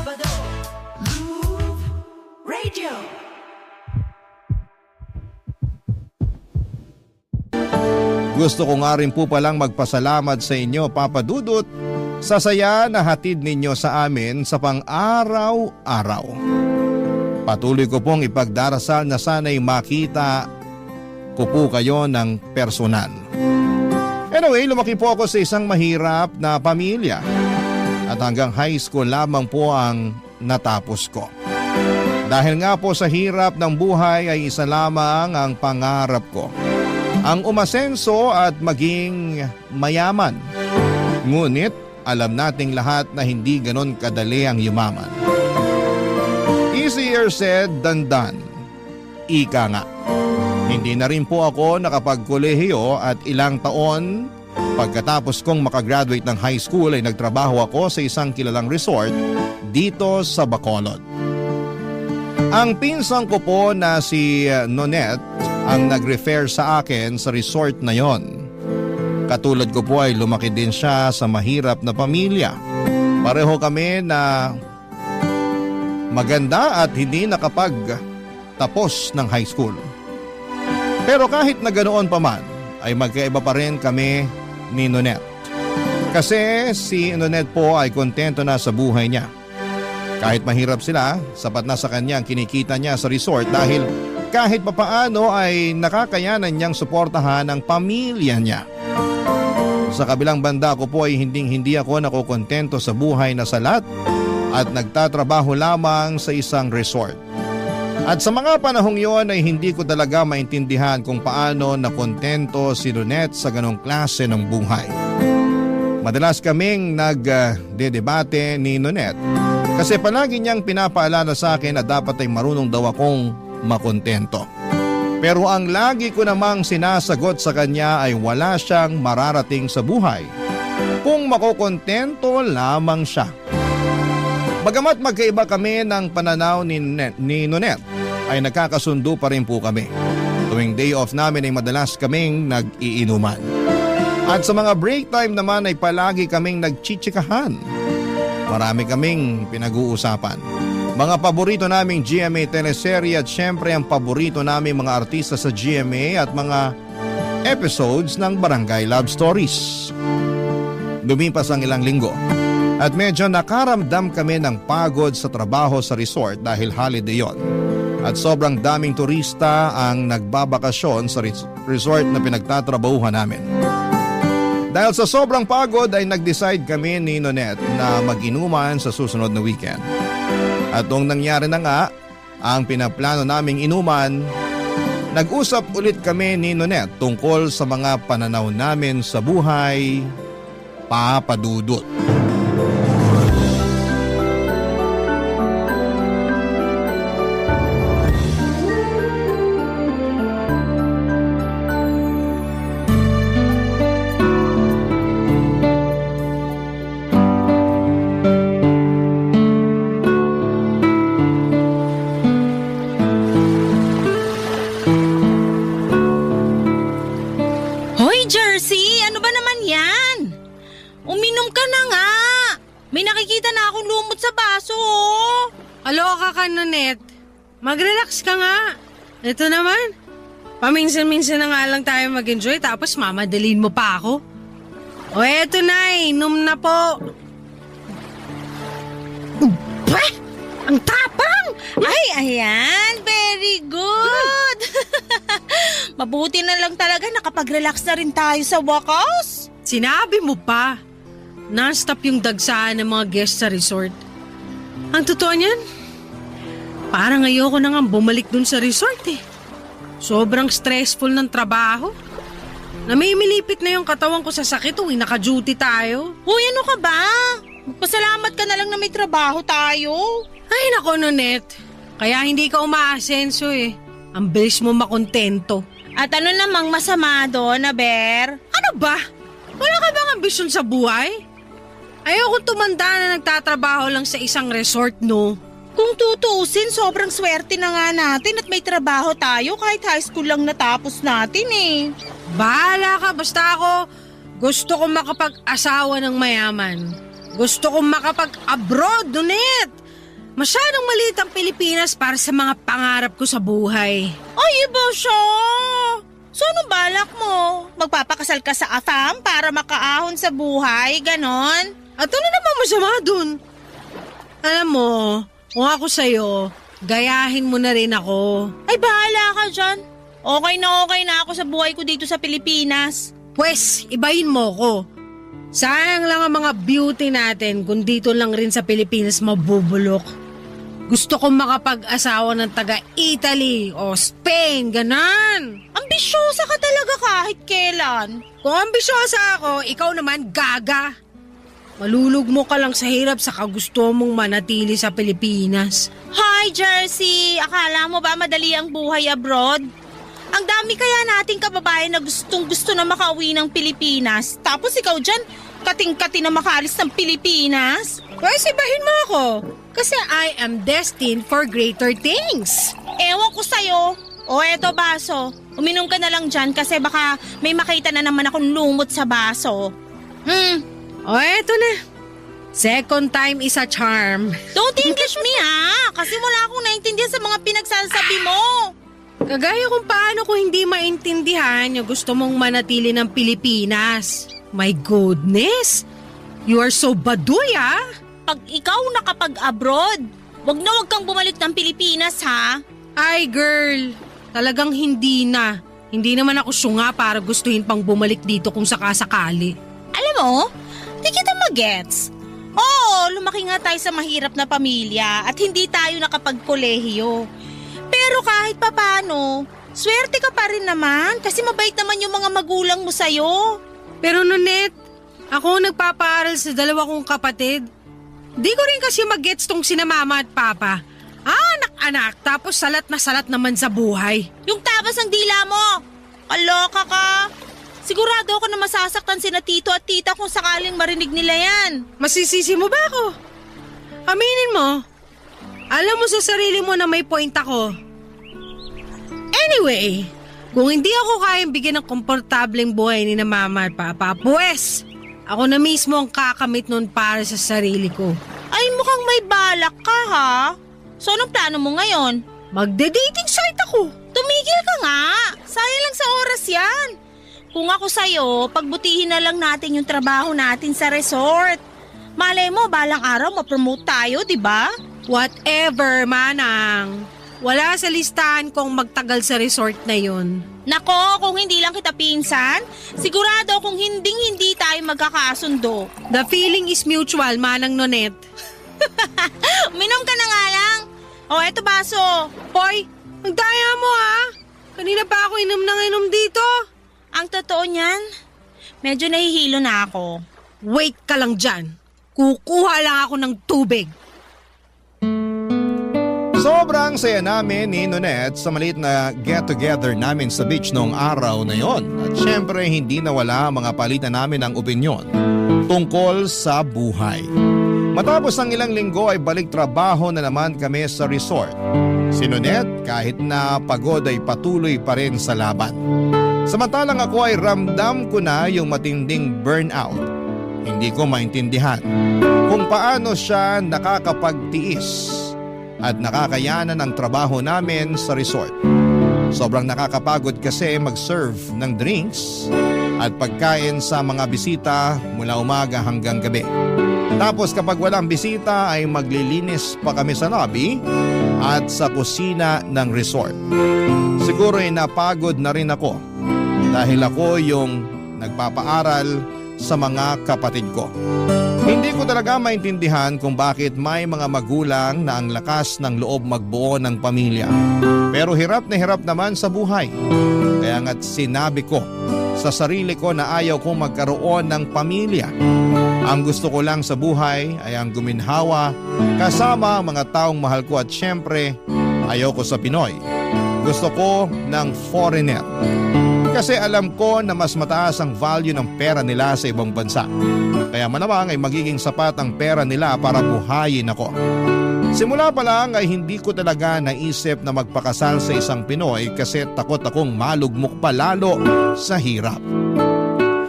Sabado, Groove Radio. Gusto ko nga rin po palang magpasalamat sa inyo, Papa Dudut, sa saya na hatid ninyo sa amin sa pang-araw-araw. Patuloy ko pong ipagdarasal na sana'y makita ko po kayo ng personal. Anyway, lumaki po ako sa isang mahirap na pamilya at hanggang high school lamang po ang natapos ko. Dahil nga po sa hirap ng buhay ay isa lamang ang pangarap ko. Ang umasenso at maging mayaman. Ngunit alam nating lahat na hindi ganon kadali ang yumaman. Easier said than done. Ika nga. Hindi na rin po ako nakapagkolehiyo at ilang taon pagkatapos kong makagraduate ng high school ay nagtrabaho ako sa isang kilalang resort dito sa Bacolod. Ang pinsang ko po na si Nonette ang nag-refer sa akin sa resort na yon. Katulad ko po ay lumaki din siya sa mahirap na pamilya. Pareho kami na maganda at hindi nakapagtapos ng high school. Pero kahit na ganoon pa man, ay magkaiba pa rin kami ni Nonette. Kasi si Nonette po ay kontento na sa buhay niya. Kahit mahirap sila, sapat na sa kanya ang kinikita niya sa resort dahil kahit papaano ay nakakayanan niyang suportahan ang pamilya niya. Sa kabilang banda ko po ay hindi ako nakokontento sa buhay na salat at nagtatrabaho lamang sa isang resort. At sa mga panahong yon ay hindi ko talaga maintindihan kung paano nakontento si Nonette sa ganong klase ng buhay. Madalas kaming nagdedebate ni Nonette kasi palagi niyang pinapaalala sa akin na dapat ay marunong daw akong makontento. Pero ang lagi ko namang sinasagot sa kanya ay wala siyang mararating sa buhay kung makokontento lamang siya. Bagamat magkaiba kami ng pananaw ni Nonette, ay nagkakasundo pa rin po kami. Tuwing day off namin ay madalas kaming nag-iinuman. At sa mga break time naman ay palagi kaming nagchichikahan. Marami kaming pinag-uusapan. Mga paborito naming GMA teleserye at syempre ang paborito naming mga artista sa GMA at mga episodes ng Barangay Love Stories. Lumipas ang ilang linggo at medyo nakaramdam kami ng pagod sa trabaho sa resort dahil holiday yon. At sobrang daming turista ang nagbabakasyon sa resort na pinagtatrabahuhan namin. Dahil sa sobrang pagod ay nag-decide kami ni Nonette na mag-inuman sa susunod na weekend. At nung nangyari na nga ang pinaplano naming inuman, nag-usap ulit kami ni Nonette tungkol sa mga pananaw namin sa buhay, Papa Dudut. Nonette, mag-relax ka nga. Ito naman, paminsan-minsan na nga lang tayo mag-enjoy tapos mamadalin mo pa ako. O eto na, inom na po. Bah! Ang tapang! Ay, ayan. Very good. Mabuti na lang talaga nakapag-relax na rin tayo sa wakas. Sinabi mo pa, non-stop yung dagsaan ng mga guests sa resort. Ang totoo niyan, parang ayoko na nga bumalik dun sa resort eh. Sobrang stressful ng trabaho. Namimilipit na yung katawan ko sa sakit tuwing naka-duty tayo. Uy, ano ka ba? Pasalamat ka na lang na may trabaho tayo. Ay nako, Nonette. Kaya hindi ka umaasenso eh. Ang bilis mo makontento. At ano namang masama doon, Aber? Ano ba? Wala ka bang ambisyon sa buhay? Ayokong tumanda na nagtatrabaho lang sa isang resort, no? Kung tutuusin, sobrang swerte na nga natin at may trabaho tayo kahit high school lang natapos natin eh. Bahala ka, basta ako gusto kong makapag-asawa ng mayaman. Gusto kong makapag-abroad, Nonette. Masyadong maliit ang Pilipinas para sa mga pangarap ko sa buhay. Ay, iba siya. So, anong balak mo? Magpapakasal ka sa afam para makaahon sa buhay, ganon? At ano namang masama dun? Alam mo, kung ako sa'yo, gayahin mo na rin ako. Ay, bahala ka dyan. Okay na ako sa buhay ko dito sa Pilipinas. Pwes, ibahin mo ko. Sayang lang ang mga beauty natin kung dito lang rin sa Pilipinas mabubulok. Gusto kong makapag-asawa ng taga-Italy o Spain, ganan. Ambisyosa ka talaga kahit kailan. Kung ambisyosa ako, ikaw naman gaga. Malulugmo ka lang sa hirap sa kagusto mong manatili sa Pilipinas. Hi, Jersey! Akala mo ba madali ang buhay abroad? Ang dami kaya nating kababayan na gustong-gusto na makauwi ng Pilipinas. Tapos ikaw dyan, kating-kati na makaalis ng Pilipinas? Pwes, ibahin mo ako. Kasi I am destined for greater things. Ewan ko sa'yo. O eto baso, uminom ka na lang dyan kasi baka may makita na naman akong lumot sa baso. O eto na. Second time is a charm. Don't English me ha, kasi wala akong naintindihan sa mga pinagsasabi mo. Kagaya kung paano ko hindi maintindihan yung gusto mong manatili ng Pilipinas. My goodness! You are so baduy ah! Pag ikaw nakapag-abroad, wag na wag kang bumalik ng Pilipinas ha. Ay girl, talagang hindi na. Hindi naman ako syunga para gustuhin pang bumalik dito kung sakasakali. Alam mo, di kita magets. Oo, lumaki nga tayo sa mahirap na pamilya at hindi tayo nakapagkolehiyo. Pero kahit papano, swerte ka pa rin naman kasi mabait naman yung mga magulang mo sa'yo. Pero Nonet, ako nagpapaaral sa dalawa kong kapatid. Di ko rin kasi mag-gets tong sina mama at papa. Anak-anak, tapos salat na salat naman sa buhay. Yung tabas ng dila mo, kaloka ka. Sigurado ako na masasaktan sina tito at tita kung sakaling marinig nila yan. Masisisi mo ba ako? Aminin mo, alam mo sa sarili mo na may point ako. Anyway, kung hindi ako kayang bigyan ng komportableng buhay ni na mama at papa, pues, ako na mismo ang kakamit nun para sa sarili ko. Ay, mukhang may balak ka ha. So anong plano mo ngayon? Magde-dating site ako. Tumigil ka nga. Sayang lang sa oras yan. Kung ako sa'yo, pagbutihin na lang natin yung trabaho natin sa resort. Malay mo, balang araw ma-promote tayo, di ba? Whatever, manang. Wala sa listahan kong magtagal sa resort na yun. Nako, kung hindi lang kita pinsan, sigurado kung hindi tayo magkakasundo. The feeling is mutual, manang Nonet. Minom ka na nga lang. O, eto baso. Hoy, ang daya mo ha. Kanina pa ako inom ng inom dito. Ang totoo niyan, medyo nahihilo na ako. Wait ka lang dyan. Kukuha lang ako ng tubig. Sobrang saya namin ni Nonet sa maliit na get-together namin sa beach noong araw na yon. At syempre hindi nawala mga palitan namin ng opinyon tungkol sa buhay. Matapos ang ilang linggo ay balik trabaho na naman kami sa resort. Si Nonet kahit na pagod ay patuloy pa rin sa laban. Samantalang ako ay ramdam ko na yung matinding burnout. Hindi ko maintindihan kung paano siya nakakapagtiis at nakakayanan ang trabaho namin sa resort. Sobrang nakakapagod kasi mag-serve ng drinks at pagkain sa mga bisita mula umaga hanggang gabi. Tapos kapag walang bisita ay maglilinis pa kami sa lobby at sa kusina ng resort. Siguro ay napagod na rin ako dahil ako yung nagpapaaral sa mga kapatid ko. Hindi ko talaga maintindihan kung bakit may mga magulang na ang lakas ng loob magbuo ng pamilya. Pero hirap na hirap naman sa buhay. Kaya nga't sinabi ko sa sarili ko na ayaw kong magkaroon ng pamilya. Ang gusto ko lang sa buhay ay ang guminhawa kasama ang mga taong mahal ko at syempre ayaw ko sa Pinoy. Gusto ko ng foreigner. Kasi alam ko na mas mataas ang value ng pera nila sa ibang bansa. Kaya malamang ay magiging sapat ang pera nila para buhayin ako. Simula pa lang ay hindi ko talaga naisip na magpakasal sa isang Pinoy kasi takot akong malugmok pa lalo sa hirap.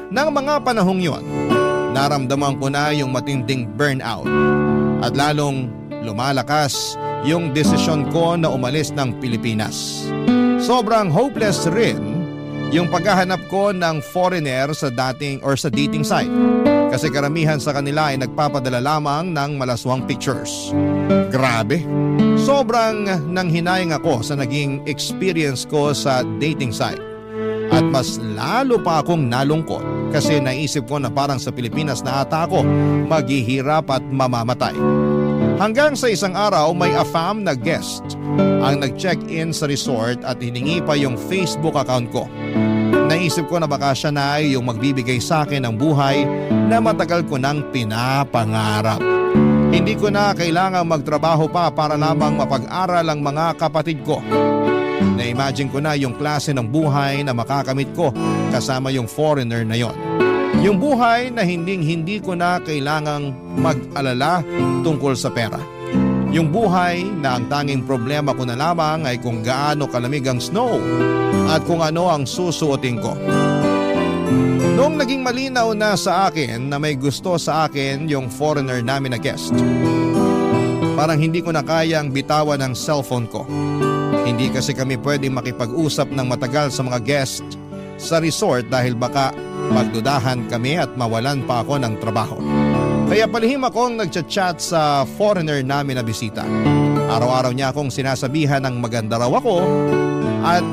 Nang mga panahong yon, naramdaman ko na yung matinding burnout at lalong lumalakas yung desisyon ko na umalis ng Pilipinas. Sobrang hopeless rin yung paghahanap ko ng foreigner sa dating site. Kasi karamihan sa kanila ay nagpapadala lamang ng malaswang pictures. Grabe. Sobrang nanghinayang ako sa naging experience ko sa dating site. At mas lalo pa akong nalungkot kasi naisip ko na parang sa Pilipinas na ata ako maghihirap at mamamatay. Hanggang sa isang araw may AFAM na guest ang nag-check-in sa resort at hiningi pa yung Facebook account ko. Naisip ko na baka siya na ay yung magbibigay sa akin ng buhay na matagal ko nang pinapangarap. Hindi ko na kailangang magtrabaho pa para lamang mapag-aral ang mga kapatid ko. Na-imagine ko na yung klase ng buhay na makakamit ko kasama yung foreigner na yon. Yung buhay na hindi ko na kailangang mag-alala tungkol sa pera. Yung buhay na ang tanging problema ko na lamang ay kung gaano kalamig ang snow at kung ano ang susuotin ko. Noong naging malinaw na sa akin na may gusto sa akin yung foreigner namin na guest, parang hindi ko na kayang bitawan ang cellphone ko. Hindi kasi kami pwedeng makipag-usap ng matagal sa mga guest sa resort dahil baka magdudahan kami at mawalan pa ako ng trabaho. Kaya palihim akong nagchat-chat sa foreigner namin na bisita. Araw-araw niya akong sinasabihan ng maganda raw ako at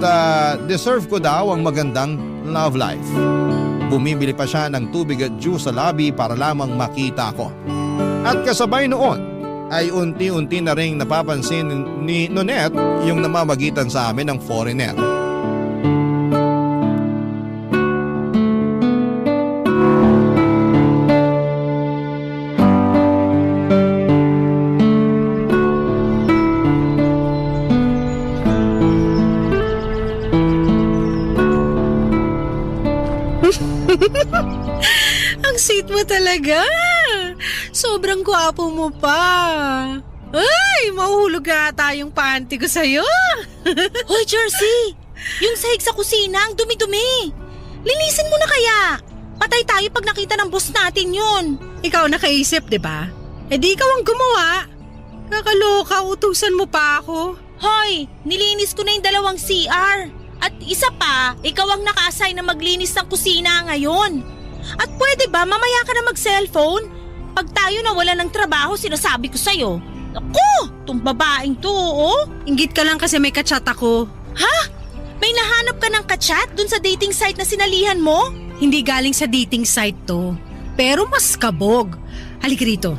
deserve ko daw ang magandang love life. Bumibili pa siya ng tubig at juice sa lobby para lamang makita ako. At kasabay noon ay unti-unti na ring napapansin ni Nonette yung namamagitan sa amin ng foreigner. Ang sweet mo talaga. Sobrang gwapo mo pa. Ay, mahuhulog na ata yung panty ko sa'yo. Hoy, Jersey! Yung sahig sa kusina, ang dumi-dumi. Linisin mo na kaya. Patay tayo pag nakita ng boss natin yun. Ikaw nakaisip, di ba? Eh di ikaw ang gumawa. Kakaloka, utusan mo pa ako. Hoy, nilinis ko na yung 2 CR. At isa pa, ikaw ang naka-assign na maglinis ng kusina ngayon. At pwede ba mamaya ka na mag-cellphone? Pag tayo nawala ng trabaho, sinasabi ko sa'yo. Ako, tong babaeng to, oh. Inggit ka lang kasi may kachat ako. Ha? May nahanap ka ng kachat dun sa dating site na sinalihan mo? Hindi galing sa dating site to. Pero mas kabog. Halika rito.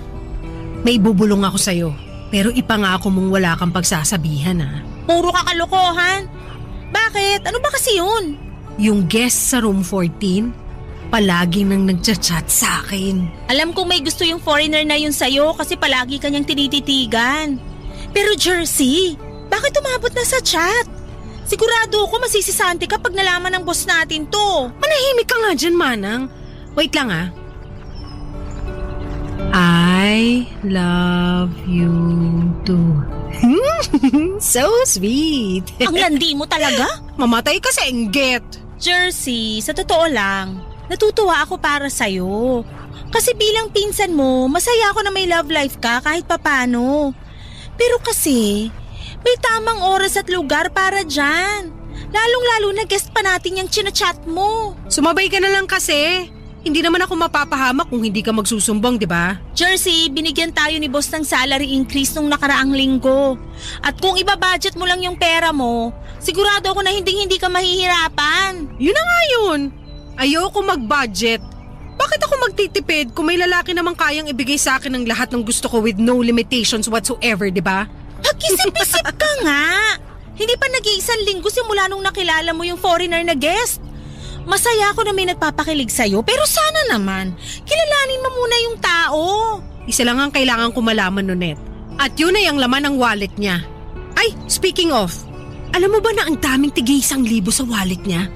May bubulong ako sa'yo. Pero ipangako mong wala kang pagsasabihan, ha? Puro kakalokohan. Bakit? Ano ba kasi yun? Yung guest sa room 14, palagi nang nagchat-chat sa akin. Alam kong may gusto yung foreigner na yun sa'yo kasi palagi kanyang tinititigan. Pero Jersey, bakit umabot na sa chat? Sigurado ako masisisante ka pag nalaman ng boss natin to. Manahimik ka nga dyan, Manang. Wait lang, ha? I love you too. So sweet. Ang landi mo talaga? Mamatay ka sa inggit. Jersey, sa totoo lang, natutuwa ako para sa'yo. Kasi bilang pinsan mo, masaya ako na may love life ka kahit papano. Pero kasi, may tamang oras at lugar para dyan. Lalong-lalo na guest pa natin yung chinachat mo. Sumabay ka na lang kasi. Hindi naman ako mapapahamak kung hindi ka magsusumbong, di ba? Jersey, binigyan tayo ni boss ng salary increase nung nakaraang linggo. At kung ibabudget mo lang yung pera mo, sigurado ako na hindi ka mahihirapan. Yun na nga yun. Ayoko mag-budget. Bakit ako magtitipid kung may lalaki namang kayang ibigay sa akin ng lahat ng gusto ko with no limitations whatsoever, di ba? Pag-isip-isip ka nga. Hindi pa nag-iisang linggo simula nung nakilala mo yung foreigner na guest. Masaya ako na may nagpapakilig sa'yo pero sana naman, kilalanin mo muna yung tao. Isa lang ang kailangan ko malaman, Nonette. At yun ay ang laman ng wallet niya. Ay, speaking of, alam mo ba na ang daming tig-1,000 sa wallet niya?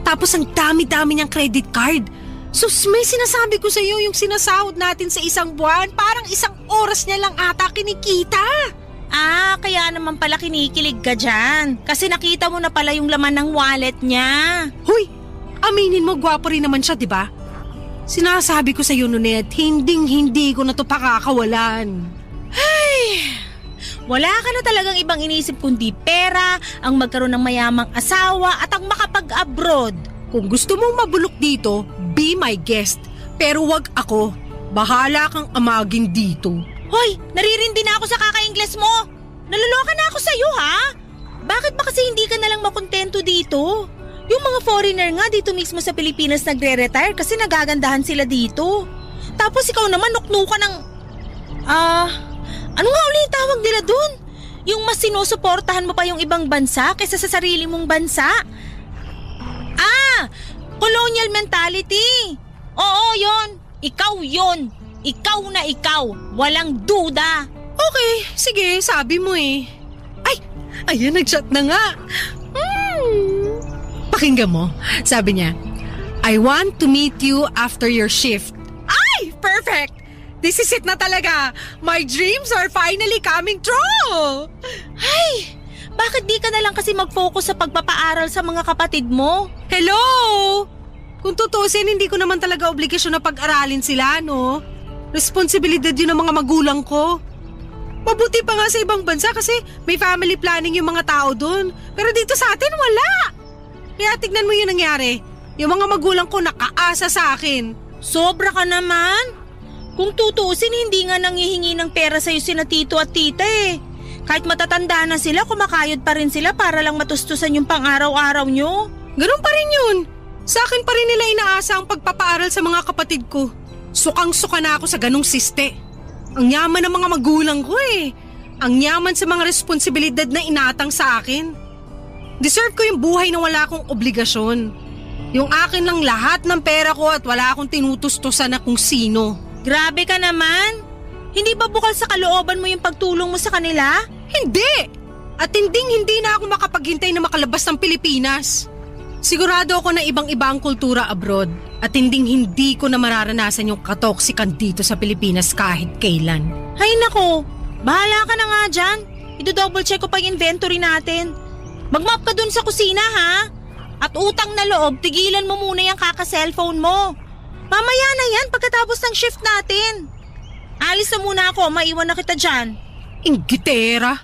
Tapos ang dami-dami niyang credit card. Sus, may sinasabi ko sa'yo yung sinasahod natin sa isang buwan, parang 1 oras niya lang ata kinikita. Ah, kaya naman pala kinikilig ka dyan. Kasi nakita mo na pala yung laman ng wallet niya. Huy! Aminin mo, gwapo rin naman siya, di ba? Sinasabi ko sa iyo, Nonette, hindi ko na to pakakawalan. Ay, Wala ka na talagang ibang inisip kundi pera, ang magkaroon ng mayamang asawa at ang makapag-abroad. Kung gusto mong mabulok dito, be my guest. Pero wag ako. Bahala kang amagin dito. Hoy, naririndi na ako sa kaka-Ingles mo. Naluloka na ako sa'yo, ha? Bakit ba kasi hindi ka nalang makontento dito? Yung mga foreigner nga dito mismo sa Pilipinas nagre-retire kasi nagagandahan sila dito. Tapos ikaw naman nuknuka ng... ano nga ulit tawag nila dun? Yung mas sinusuportahan mo pa yung ibang bansa kaysa sa sarili mong bansa? Colonial mentality. Oo, yon. Ikaw yon. Ikaw na ikaw. Walang duda. Okay, sige, sabi mo eh. Ay, ayan, nag-chat na nga. Pakinggan mo, sabi niya, I want to meet you after your shift. Ay, perfect! This is it na talaga. My dreams are finally coming true. Ay, bakit di ka na lang kasi mag-focus sa pagpapaaral sa mga kapatid mo? Hello! Kung tutusin, hindi ko naman talaga obligasyon na pag-aralin sila, no? Responsibilidad yun ng mga magulang ko. Mabuti pa nga sa ibang bansa kasi may family planning yung mga tao doon. Pero dito sa atin, wala. Kaya tignan mo yung nangyari. Yung mga magulang ko nakaasa sa akin. Sobra ka naman. Kung tutusin, hindi nga nangihingi ng pera sa'yo sina tito at tita eh. Kahit matatanda na sila, kumakayod pa rin sila para lang matustusan yung pang-araw-araw nyo. Ganun pa rin yun. Sa akin pa rin nila inaasa ang pagpapaaral sa mga kapatid ko. Sukang-suka na ako sa ganung siste. Ang yaman ng mga magulang ko eh. Ang yaman sa mga responsibilidad na inatang sa akin. Deserve ko yung buhay na wala akong obligasyon. Yung akin lang lahat ng pera ko at wala akong tinutustusan na kung sino. Grabe ka naman. Hindi ba bukal sa kalooban mo yung pagtulong mo sa kanila? Hindi! At hindi na ako makapaghintay na makalabas ng Pilipinas. Sigurado ako na ibang-iba ang kultura abroad at hindi ko na mararanasan yung katoksikan dito sa Pilipinas kahit kailan. Hay nako, bahala ka na nga dyan. Ido-double check ko pa yung inventory natin. Mag-map ka dun sa kusina ha? At utang na loob, tigilan mo muna yung kaka-cellphone mo. Mamaya na yan pagkatapos ng shift natin. Alis na muna ako, maiwan na kita dyan. Inggitera!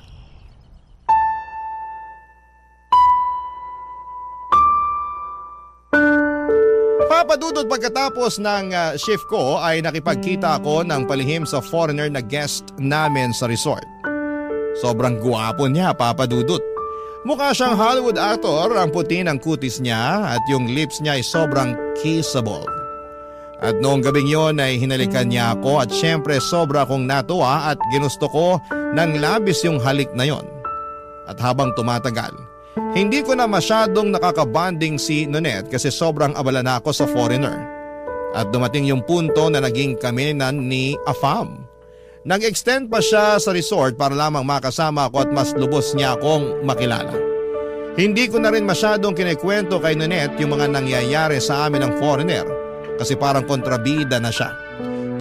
Papadudod pagkatapos ng shift ko ay nakipagkita ako ng palihim sa foreigner na guest namin sa resort. Sobrang guwapo niya, papadudot. Mukha siyang Hollywood actor, ang puti ng kutis niya at yung lips niya ay sobrang kissable. At noong gabing yon ay hinalikan niya ako at syempre sobra akong natuwa at ginusto ko ng labis yung halik na yon. At habang tumatagal, hindi ko na masyadong nakakabanding si Nonette kasi sobrang abala na ako sa foreigner. At dumating yung punto na naging kami na ni Afam. Nag-extend pa siya sa resort para lamang makasama ako at mas lubos niya akong makilala. Hindi ko na rin masyadong kinikwento kay Nonette yung mga nangyayari sa amin ng foreigner kasi parang kontrabida na siya.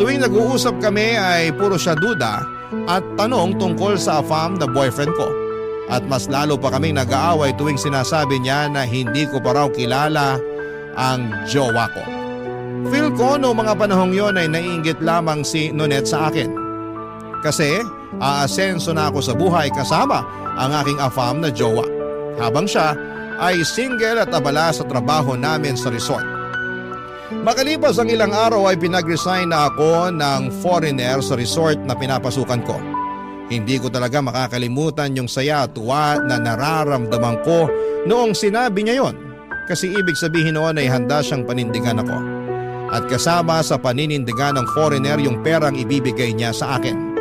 Tuwing nag-uusap kami ay puro siya duda at tanong tungkol sa Afam na boyfriend ko. At mas lalo pa kaming nag-aaway tuwing sinasabi niya na hindi ko pa raw kilala ang jowa ko. Feel ko noong mga panahong yon ay naiinggit lamang si Nonette sa akin. Kasi aasenso na ako sa buhay kasama ang aking Afam na jowa. Habang siya ay single at abala sa trabaho namin sa resort. Makalipas ang ilang araw ay pinag-resign na ako ng foreigner sa resort na pinapasukan ko. Hindi ko talaga makakalimutan yung saya at tuwa na nararamdaman ko noong sinabi niya yon. Kasi ibig sabihin noon ay handa siyang panindigan ako. At kasama sa paninindigan ng foreigner yung perang ibibigay niya sa akin.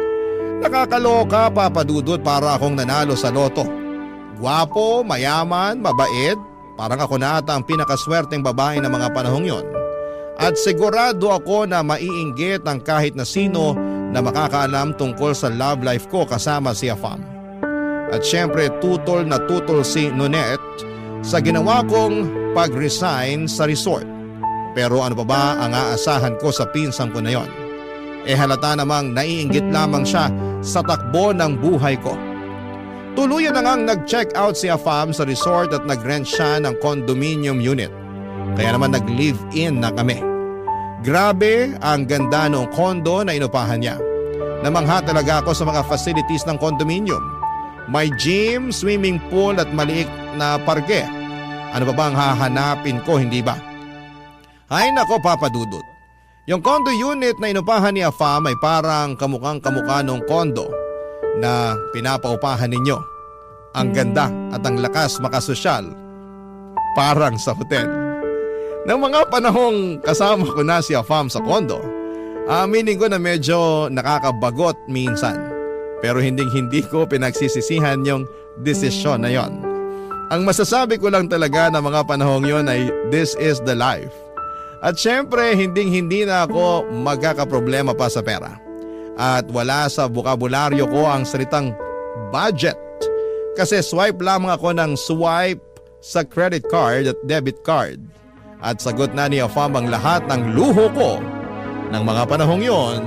Nakakaloka, papadudot, para akong nanalo sa loto. Gwapo, mayaman, mabait, parang ako na ata ang pinakaswerteng babae ng mga panahong yon. At sigurado ako na maiinggit ang kahit na sino na makakaalam tungkol sa love life ko kasama si Afam. At syempre tutol na tutol si Nonette sa ginawa kong pag-resign sa resort. Pero ano pa ba ang aasahan ko sa pinsang ko na yon? Halata namang naiinggit lamang siya sa takbo ng buhay ko. Tuluyan na ngang nag-check out si Afam sa resort at nag-rent siya ng condominium unit. Kaya naman nag-live-in na kami. Grabe ang ganda ng condo na inupahan niya. Namangha talaga ako sa mga facilities ng condominium. May gym, swimming pool at maliit na parke. Ano pa ba ang hahanapin ko, hindi ba? Ay nako Papa Dudut. Yung condo unit na inupahan ni Afam ay parang kamukhang kamukha nung condo na pinapaupahan ninyo. Ang ganda at ang lakas makasosyal. Parang sa hotel. Nang mga panahong kasama ko na si Afam sa condo, aminin ko na medyo nakakabagot minsan. Pero hindi ko pinagsisisihan yung desisyon na yon. Ang masasabi ko lang talaga na mga panahong yon ay this is the life. At syempre hindi na ako magkakaproblema pa sa pera. At wala sa bokabularyo ko ang salitang budget. Kasi swipe lamang ako ng swipe sa credit card at debit card. At sagot na ni Afam ang lahat ng luho ko ng mga panahong yon,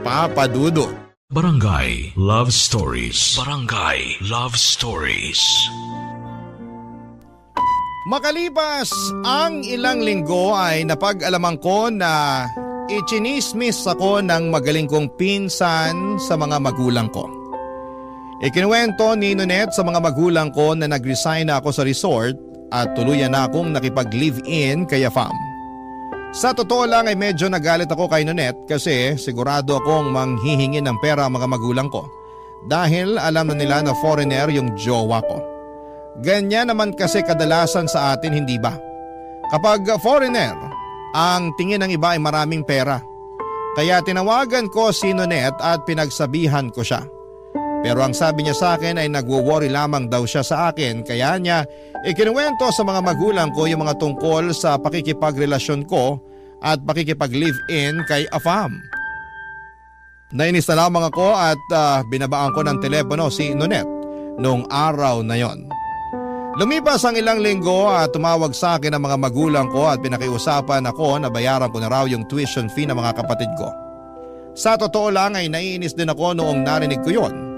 Papa Dudut. Barangay Love Stories. Barangay Love Stories. Makalipas ang ilang linggo ay napag-alaman ko na ichinismis ako ng magaling kong pinsan sa mga magulang ko. Ikinuwento ni Nonet sa mga magulang ko na nag-resign na ako sa resort at tuluyan na akong nakipag-live-in kay Afam. Sa totoo lang ay medyo nagalit ako kay Nonet kasi sigurado akong manghihingi ng pera ang mga magulang ko dahil alam na nila na foreigner yung jowa ko. Ganyan naman kasi kadalasan sa atin, hindi ba? Kapag foreigner, ang tingin ng iba ay maraming pera. Kaya tinawagan ko si Nonet at pinagsabihan ko siya. Pero ang sabi niya sa akin ay nagwo-worry lamang daw siya sa akin kaya niya ikinuwento sa mga magulang ko yung mga tungkol sa pakikipagrelasyon ko at pakikipag-live-in kay Afam. Nainis na lamang ako at binabaan ko ng telepono si Nonet noong araw na yon. Lumipas ang ilang linggo at tumawag sa akin ang mga magulang ko at pinakiusapan ako na bayaran ko na raw yung tuition fee ng mga kapatid ko. Sa totoo lang ay naiinis din ako noong narinig ko yon.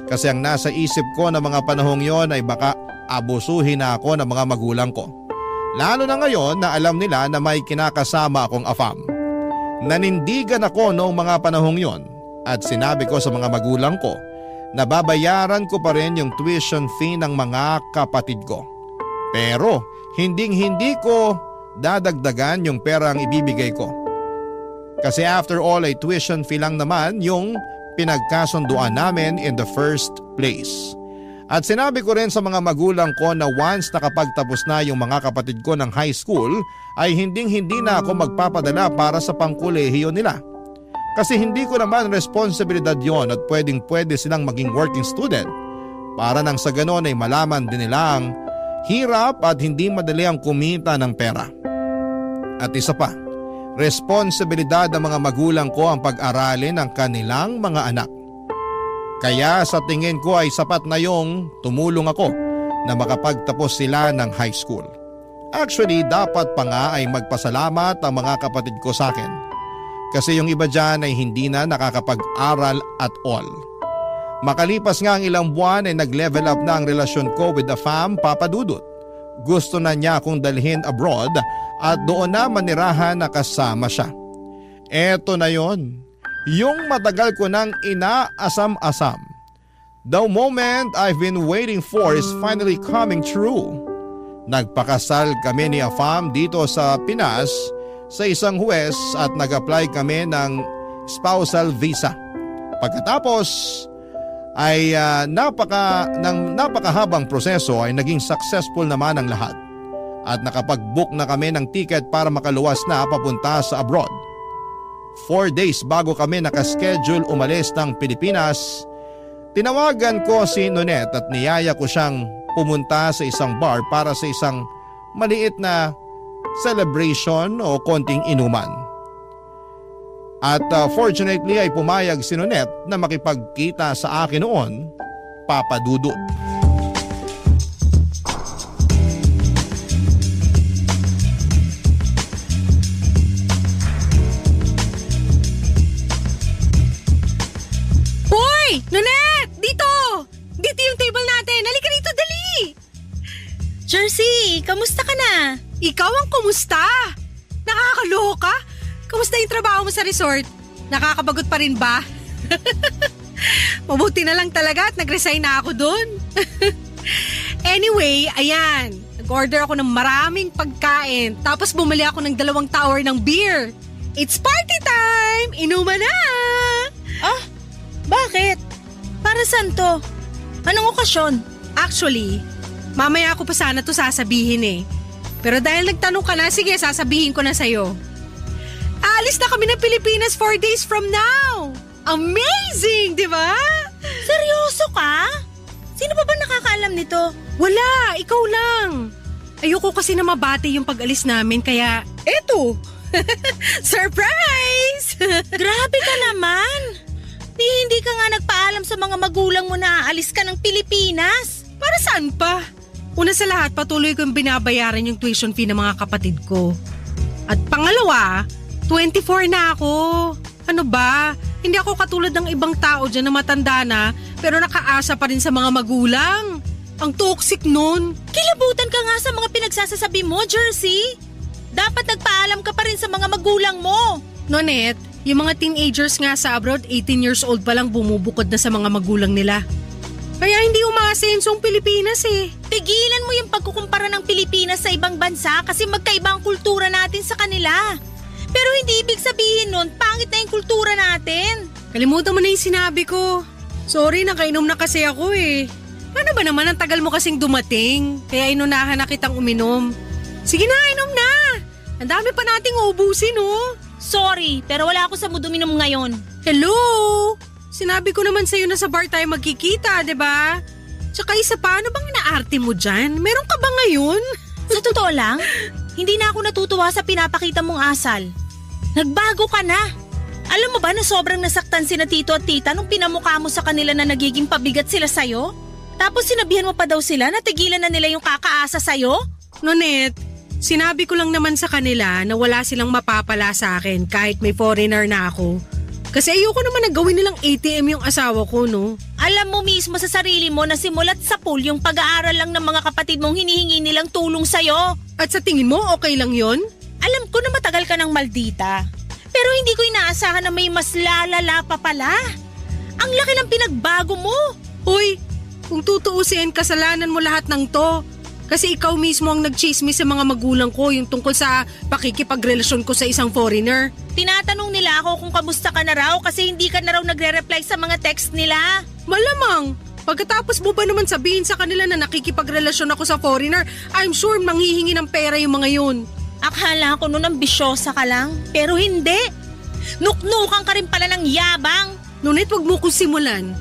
Kasi ang nasa isip ko na mga panahong yon ay baka abusuhin na ako ng mga magulang ko. Lalo na ngayon na alam nila na may kinakasama akong Afam. Nanindigan ako noong mga panahong yon at sinabi ko sa mga magulang ko na babayaran ko pa rin yung tuition fee ng mga kapatid ko. Pero hindi ko dadagdagan yung perang ibibigay ko. Kasi after all ay tuition fee lang naman yung pinagkasunduan namin in the first place. At sinabi ko rin sa mga magulang ko na once nakapagtapos na yung mga kapatid ko ng high school ay hindi na ako magpapadala para sa pangkolehiyo nila. Kasi hindi ko naman responsibilidad yon at pwede silang maging working student para nang sa ganon ay malaman din nila ang hirap at hindi madali ang kumita ng pera. At isa pa, responsibilidad ng mga magulang ko ang pag-aralin ng kanilang mga anak. Kaya sa tingin ko ay sapat na yung tumulong ako na makapagtapos sila ng high school. Actually, dapat pa nga ay magpasalamat ang mga kapatid ko sa akin. Kasi yung iba dyan ay hindi na nakakapag-aral at all. Makalipas nga ang ilang buwan ay nag-level up na ang relasyon ko with Afam, Papa Dudut. Gusto na niya akong dalhin abroad at doon na manirahan na kasama siya. Eto na yon, yung matagal ko nang inaasam-asam. The moment I've been waiting for is finally coming true. Nagpakasal kami ni Afam dito sa Pinas sa isang huwes at nag-apply kami ng spousal visa. Pagkatapos ay napakahabang proseso ay naging successful naman ang lahat. At nakapag-book na kami ng ticket para makaluwas na papunta sa abroad. 4 days bago kami nakaschedule umalis ng Pilipinas, tinawagan ko si Nonet at niyaya ko siyang pumunta sa isang bar para sa isang maliit na celebration o konting inuman. At fortunately ay pumayag si Nonet na makipagkita sa akin noon, Papa Dudut. Hoy! Nonet! Dito! Dito yung table natin! Halika rito, dali! Jersey, kamusta ka na? Ikaw ang kumusta? Nakakaloka? Kamusta yung trabaho mo sa resort? Nakakabagot pa rin ba? Mabuti na lang talaga at nag-resign na ako doon. Anyway, ayan. Nag-order ako ng maraming pagkain. Tapos bumili ako ng 2 tower ng beer. It's party time! Inuman na! Ah, bakit? Para saan to? Anong okasyon? Actually, mamaya ako pa sana to sasabihin eh. Pero dahil nagtanong ka na, sige, sasabihin ko na sa'yo. Aalis na kami ng Pilipinas 4 days from now! Amazing, di ba? Seryoso ka? Sino pa ba nakakaalam nito? Wala, ikaw lang. Ayoko kasi na mabati yung pag-alis namin kaya eto. Surprise! Grabe ka naman! Hindi ka nga nagpaalam sa mga magulang mo na aalis ka ng Pilipinas. Para saan pa? Una sa lahat, patuloy kong binabayaran yung tuition fee ng mga kapatid ko. At pangalawa, 24 na ako. Ano ba? Hindi ako katulad ng ibang tao dyan na matanda na pero nakaasa pa rin sa mga magulang. Ang toxic nun. Kilabutan ka nga sa mga pinagsasasabi mo, Jersey. Dapat nagpaalam ka pa rin sa mga magulang mo. Nonet, yung mga teenagers nga sa abroad, 18 years old pa lang bumubukod na sa mga magulang nila. Kaya hindi umaasenso ang Pilipinas eh. Pigilan mo yung pagkukumpara ng Pilipinas sa ibang bansa kasi magkaiba ang kultura natin sa kanila. Pero hindi ibig sabihin nun, pangit na yung kultura natin. Kalimutan mo na yung sinabi ko. Sorry, nakainom na kasi ako eh. Ano ba naman, ang tagal mo kasing dumating. Kaya inunahan na kitang uminom. Sige na, inom na. Ang dami pa nating uubusin oh. Sorry, pero wala ako sa mood uminom ngayon. Hello? Sinabi ko naman sa'yo na sa bar tayo magkikita, di ba? Tsaka isa pa, ano bang inaarte mo dyan? Meron ka ba ngayon? Sa totoo lang, hindi na ako natutuwa sa pinapakita mong asal. Nagbago ka na. Alam mo ba na sobrang nasaktan sina tito at tita nung pinamukha mo sa kanila na nagiging pabigat sila sa'yo? Tapos sinabihan mo pa daw sila na tigilan na nila yung kakaasa sa'yo? Nonet, sinabi ko lang naman sa kanila na wala silang mapapala sa akin kahit may foreigner na ako. Kasi ayoko naman na gawin nilang ATM yung asawa ko, no? Alam mo mismo sa sarili mo na simulat sa pool yung pag-aaral lang ng mga kapatid mong hinihingi nilang tulong sa'yo. At sa tingin mo, okay lang yon? Alam ko na matagal ka ng maldita. Pero hindi ko inaasahan na may mas lalala pa pala. Ang laki ng pinagbago mo. Uy, kung tutuusin, kasalanan mo lahat ng to. Kasi ikaw mismo ang nagchismis sa mga magulang ko yung tungkol sa pakikipagrelasyon ko sa isang foreigner. Tinatanong nila ako kung kamusta ka na raw kasi hindi ka na raw nagre-reply sa mga text nila. Malamang, pagkatapos mo ba naman sabihin sa kanila na nakikipagrelasyon ako sa foreigner, I'm sure manghihingi ng pera yung mga yun. Akala ko noon ambisyosa ka lang, pero hindi. Nuknukan ka rin pala ng yabang. Ngunit wag mo kong simulan.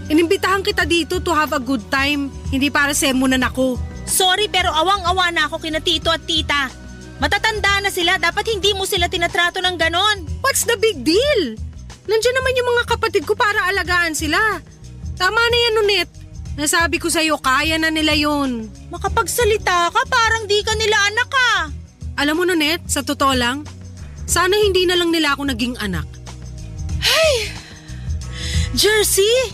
Inimbitahan kita dito to have a good time, hindi para semunan ako. Sorry pero awang-awa na ako kina tito at tita. Matatanda na sila, dapat hindi mo sila tinatrato ng ganon. What's the big deal? Nandiyan naman yung mga kapatid ko para alagaan sila. Tama na yan, Nunet. Nasabi ko sa'yo, kaya na nila yun. Makapagsalita ka, parang di ka nila anak ka. Alam mo, Nunet, sa totoo lang, sana hindi na lang nila ako naging anak. Jersey,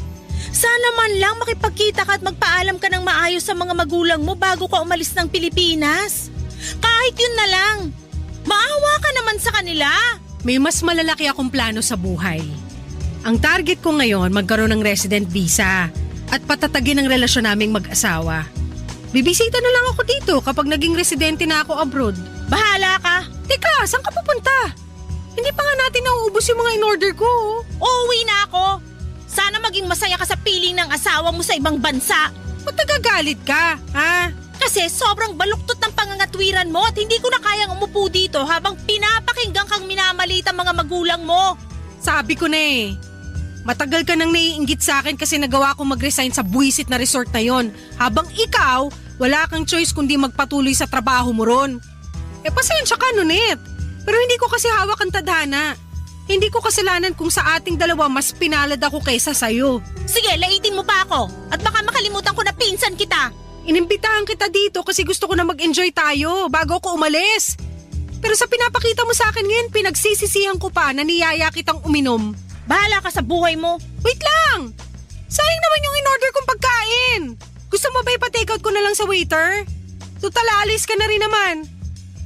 sana man lang makipagkita ka at magpaalam ka ng maayos sa mga magulang mo bago ka umalis ng Pilipinas. Kahit yun na lang. Maawa ka naman sa kanila. May mas malalaki akong plano sa buhay. Ang target ko ngayon, magkaroon ng resident visa at patatagin ang relasyon naming mag-asawa. Bibisita na lang ako dito kapag naging residente na ako abroad. Bahala ka. Teka, saan ka pupunta? Hindi pa nga natin nauubos yung mga in-order ko. Uuwi na ako. Sana maging masaya ka sa piling ng asawa mo sa ibang bansa. Ba't nagagalit ka, ha? Kasi sobrang baluktot ng pangangatwiran mo at hindi ko na kayang umupo dito habang pinapakinggan kang minamalita mga magulang mo. Sabi ko na eh. Matagal ka nang naiinggit sa akin kasi nagawa kong mag-resign sa buwisit na resort na yon. Habang ikaw, wala kang choice kundi magpatuloy sa trabaho mo ron. Pasensya ka, Nunet. Pero hindi ko kasi hawak ang tadhana. Hindi ko kasalanan kung sa ating dalawa mas pinalad ako kaysa sa'yo. Sige, laitin mo pa ako. At baka makalimutan ko na pinsan kita. Inimbitahan kita dito kasi gusto ko na mag-enjoy tayo bago ako umalis. Pero sa pinapakita mo sa akin ngayon, pinagsisisihan ko pa na niyaya kitang uminom. Bahala ka sa buhay mo. Wait lang! Sayang naman yung in-order kong pagkain. Gusto mo ba ipa-take out ko na lang sa waiter? Total, alis ka na rin naman.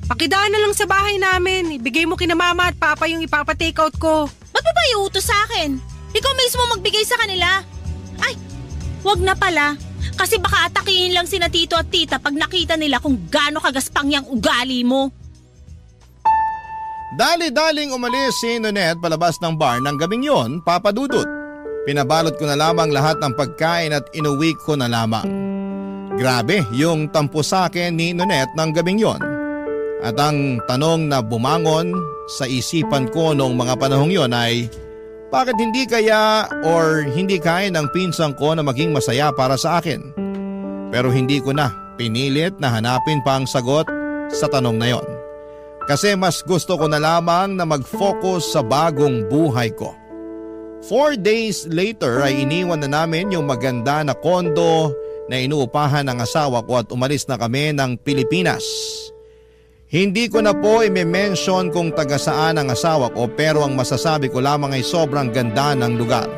Pakidaan na lang sa bahay namin. Ibigay mo kina mama at papa yung ipapa-take out ko. Ba't mo ba iutos sa akin? Ikaw mismo magbigay sa kanila. Ay, wag na pala. Kasi baka atakihin lang sina tito at tita pag nakita nila kung gaano kagaspang yung ugali mo. Dali-daling umalis si Nonet palabas ng bar ng gabing yon, Papa Dudut. Pinabalot ko na lamang lahat ng pagkain at inuwi ko na lamang. Grabe yung tampo sa akin ni Nonet ng gabing yon. At ang tanong na bumangon sa isipan ko noong mga panahong yon ay, bakit hindi kaya or hindi kaya ng pinsang ko na maging masaya para sa akin? Pero hindi ko na pinilit na hanapin pa ang sagot sa tanong na yon. Kasi mas gusto ko na lamang na mag-focus sa bagong buhay ko. 4 days later ay iniwan na namin yung maganda na kondo na inuupahan ng asawa ko at umalis na kami ng Pilipinas. Hindi ko na po i-mention kung taga saan ang asawa ko pero ang masasabi ko lamang ay sobrang ganda ng lugar.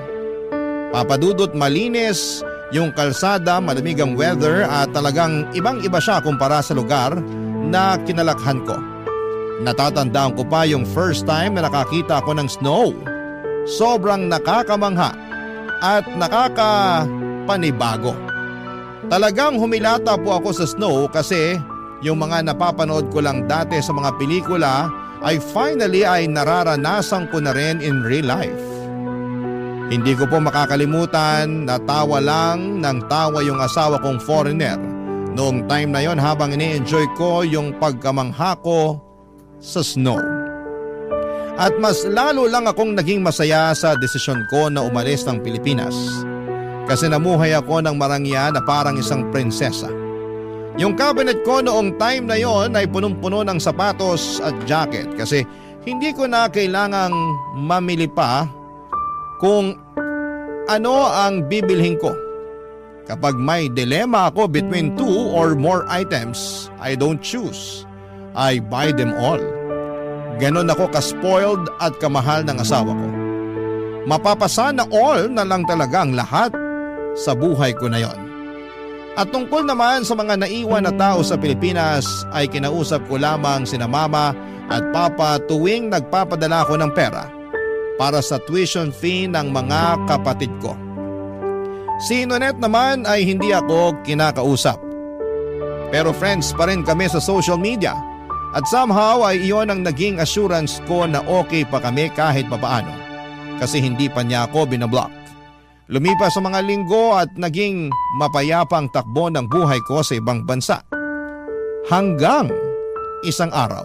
Papadudot malinis yung kalsada, malamig ang weather at talagang ibang-iba siya kumpara sa lugar na kinalakhan ko. Natatandaan ko pa yung first time na nakakita ako ng snow. Sobrang nakakamangha at nakakapanibago. Talagang humilata po ako sa snow kasi yung mga napapanood ko lang dati sa mga pelikula ay finally ay nararanasan ko na rin in real life. Hindi ko po makakalimutan na tawa lang ng tawa yung asawa kong foreigner noong time na yon habang ini-enjoy ko yung pagkamangha ko sa snow. At mas lalo lang akong naging masaya sa desisyon ko na umalis ng Pilipinas kasi namuhay ako ng marangya na parang isang prinsesa. Yung cabinet ko noong time na yon ay punong-puno ng sapatos at jacket kasi hindi ko na kailangang mamili pa kung ano ang bibilhin ko. Kapag may dilema ako between 2 or more items, I don't choose. I buy them all. Ganon ako ka-spoiled at kamahal ng asawa ko. Mapapasana all na lang talaga ang lahat sa buhay ko na yon. At tungkol naman sa mga naiwan na tao sa Pilipinas ay kinausap ko lamang sina mama at papa tuwing nagpapadala ko ng pera para sa tuition fee ng mga kapatid ko. Si Nonet naman ay hindi ako kinakausap. Pero friends pa rin kami sa social media at somehow ay iyon ang naging assurance ko na okay pa kami kahit papaano kasi hindi pa niya ako binablock. Lumipas sa mga linggo at naging mapayapang takbo ng buhay ko sa ibang bansa. Hanggang isang araw,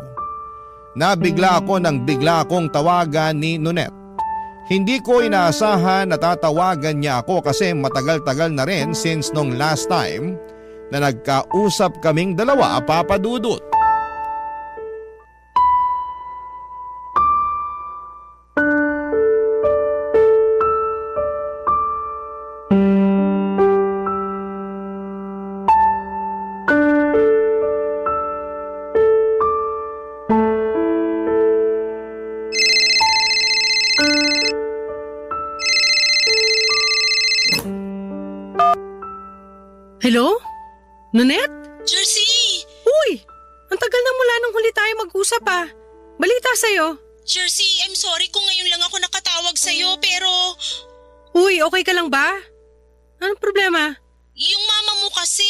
nabigla ako nang bigla akong tawagan ni Nonet. Hindi ko inaasahan na tatawagan niya ako kasi matagal-tagal na rin since nung last time na nagkausap kaming dalawa, Papa Dudut. Hello? Nonet? Jersey! Uy! Ang tagal na mula nung huli tayo mag-usap ah. Balita sa'yo. Jersey, I'm sorry kung ngayon lang ako nakatawag sa'yo pero Uy, okay ka lang ba? Anong problema? yung mama mo kasi…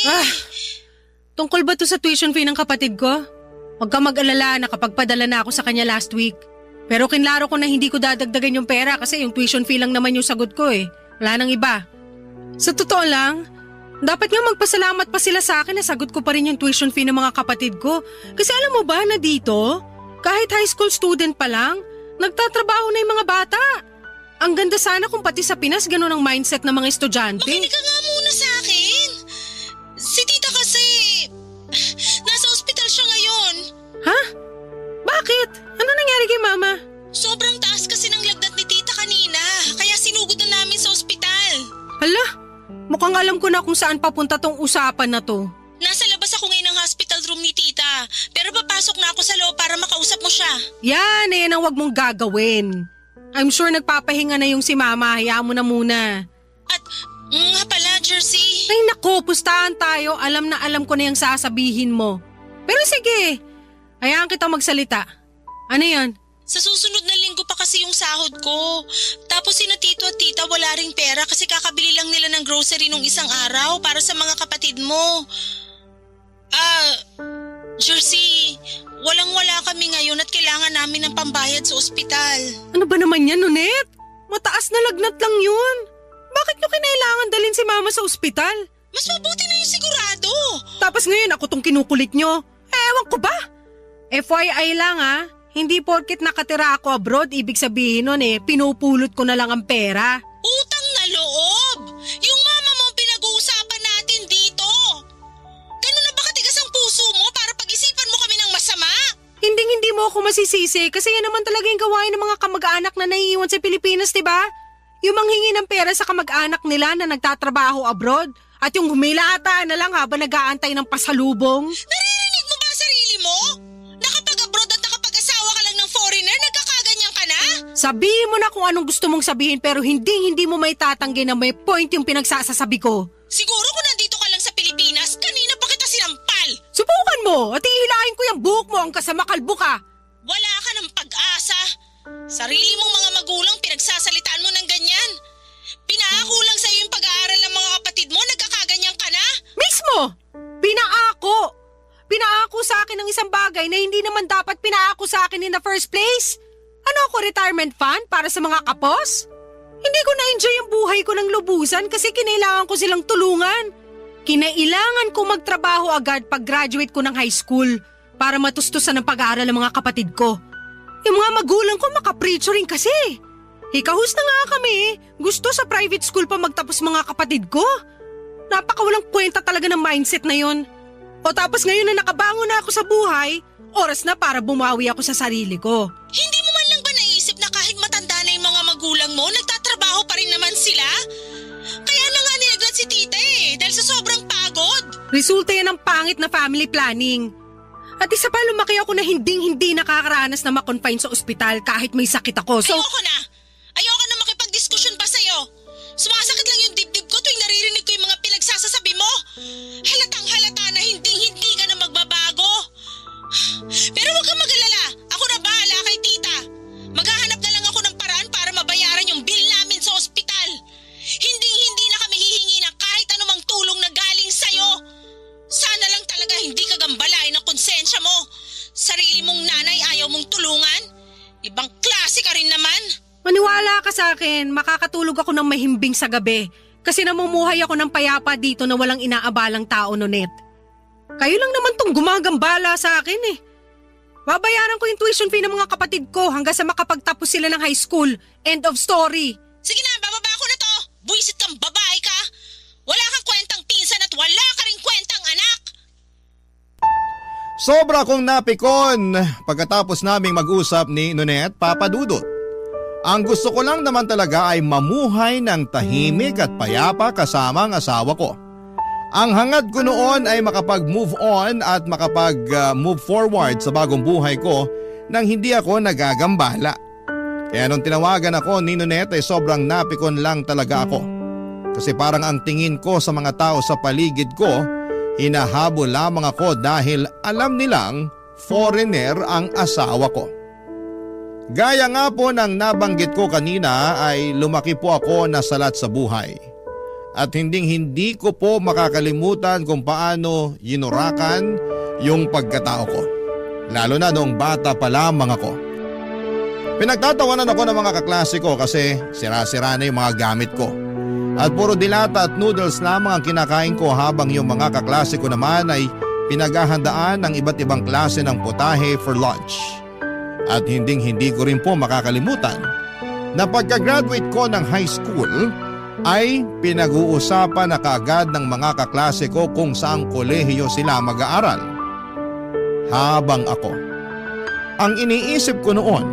Tungkol ba to sa tuition fee ng kapatid ko? Huwag ka mag-alala, nakapagpadala na ako sa kanya last week. Pero kinlaro ko na hindi ko dadagdagan yung pera kasi yung tuition fee lang naman yung sagot ko eh. Wala nang iba. Sa totoo lang, dapat nga magpasalamat pa sila sa akin na sagot ko pa rin yung tuition fee ng mga kapatid ko. Kasi alam mo ba na dito, kahit high school student pa lang, nagtatrabaho na yung mga bata. Ang ganda sana kung pati sa Pinas ganun ang mindset ng mga estudyante. Makinig ka nga muna sa akin. Si tita kasi, nasa ospital siya ngayon. Ha? Bakit? Ano nangyari kay mama? Sobrang taas kasi ng lagnat ni tita kanina, kaya sinugod na namin sa ospital. Hala, mukhang alam ko na kung saan papunta tong usapan na to. Nasa labas ako ngayon ng hospital room ni tita, pero papasok na ako sa loob para makausap mo siya. Yan ang wag mong gagawin. I'm sure nagpapahinga na yung si mama, hayaan mo na muna. At nga pala, Jersey. Ay naku, pustahan tayo, alam na alam ko na yung sasabihin mo. Pero sige, hayaan kita magsalita. Ano yan? Sa susunod na linggo pa kasi yung sahod ko. Tapos sina tito at tita wala ring pera kasi kakabili lang nila ng grocery nung isang araw para sa mga kapatid mo. Jersey, walang-wala kami ngayon at kailangan namin ng pambayad sa ospital. Ano ba naman yan, Nonet? Mataas na lagnat lang yun. Bakit nyo kinailangan dalhin si mama sa ospital? Mas mabuti na yung sigurado. Tapos ngayon ako tong kinukulit nyo. Ewan ko ba? FYI lang hindi porket nakatira ako abroad, ibig sabihin nun pinupulot ko na lang ang pera. Utang na loob! Yung mama mo ang pinag-uusapan natin dito. Ganun na ba katigas ang puso mo para pag-isipan mo kami ng masama? Hindi mo ako masisisi kasi yan naman talaga yung gawain ng mga kamag-anak na naiiwan sa Pilipinas, diba? Yung manghingi ng pera sa kamag-anak nila na nagtatrabaho abroad at yung humilata na lang habang nag-aantay ng pasalubong. Naririnig mo ba ang sarili mo? Nakapag-abroad at nakapag-asawa ka lang ng foreigner, nagkakaganyan ka na? Sabihin mo na kung anong gusto mong sabihin pero hindi mo may tatanggi na may point yung pinagsasasabi ko. Siguro kung nandito ka lang sa Pilipinas, kanina pa kita sinampal. Subukan mo at ihilahin ko yung buhok mo hanggang sa makalbo ka. Wala ka ng pag-asa. Sarili mong mga magulang pinagsasalitaan mo ng ganyan. Pinaako lang sa'yo yung pag-aaral ng mga kapatid mo, nagkakaganyan ka na? Mismo! Pinaako! Pinaako sa akin ng isang bagay na hindi naman dapat pinaako sa akin in the first place. Ano ako, retirement fund para sa mga kapos? Hindi ko na-enjoy yung buhay ko ng lubusan kasi kinailangan ko silang tulungan. Kinailangan ko magtrabaho agad pag graduate ko ng high school para matustusan ang pag-aaral ng mga kapatid ko. Yung mga magulang ko makaprecho rin kasi. Hikahus na nga kami. Gusto sa private school pa magtapos mga kapatid ko. Napakawalang kwenta talaga ng mindset na yon. O tapos ngayon na nakabangon na ako sa buhay, oras na para bumawi ako sa sarili ko. Hindi mo man lang ba naisip na kahit matanda na yung mga magulang mo, nagtatrabaho pa rin naman sila? Kaya na nga nilaglat si tita dahil sa sobrang pagod. Resulta yan ng pangit na family planning. At isa pa, lumaki ako na hindi nakakaranas na makonfine sa ospital kahit may sakit ako. So, Ayoko na makipagdiskusyon pa sa'yo. Sumasakit lang yung dibdib ko tuwing naririnig ko yung mga pinagsasasabi mo. Halatang-halata na hindi ka na magbabago. Pero huwag kang mag-alala. Ako na bahala kay tita. Maghahanap na lang ako ng paraan para mabayaran yung bill namin sa ospital. Hindi na kami hihingi ng kahit anumang tulong na galing sa'yo. Sana lang talaga hindi ka gambalain ng konsensya mo. Sarili mong nanay ayaw mong tulungan. Ibang klase ka rin naman. maniwala ka sa akin, makakatulog ako ng mahimbing sa gabi kasi namumuhay ako ng payapa dito na walang inaabalang tao, Nonet. Kayo lang naman tong gumagambala sa akin Babayaran ko yung tuition fee ng mga kapatid ko hanggang sa makapagtapos sila ng high school. End of story. Sige na, bababa ko na to. Buisit kang babae ka. Wala kang kwentang pinsan at wala ka rin kwentang anak. Sobra kong napikon pagkatapos naming mag-usap ni Nonet, Papa Dudut. Ang gusto ko lang naman talaga ay mamuhay ng tahimik at payapa kasama ang asawa ko. Ang hangad ko noon ay makapag-move on at makapag-move forward sa bagong buhay ko nang hindi ako nagagambala. Kaya nung tinawagan ako ni Nonet ay sobrang napikon lang talaga ako. Kasi parang ang tingin ko sa mga tao sa paligid ko, hinahabol lamang ako dahil alam nilang foreigner ang asawa ko. Gaya nga po ng nabanggit ko kanina ay lumaki po ako na salat sa buhay. At hindi ko po makakalimutan kung paano yinurakan yung pagkatao ko. Lalo na noong bata pa lamang ako. Pinagtatawanan ako ng mga kaklase ko kasi sira-sira na yung mga gamit ko. At puro dilata at noodles lamang ang kinakain ko habang yung mga kaklase ko naman ay pinaghahandaan ng iba't ibang klase ng putahe for lunch. At hindi ko rin po makakalimutan na pagka-graduate ko ng high school ay pinag-uusapan na kaagad ng mga kaklase ko kung saang kolehiyo sila mag-aaral. Habang ako, ang iniisip ko noon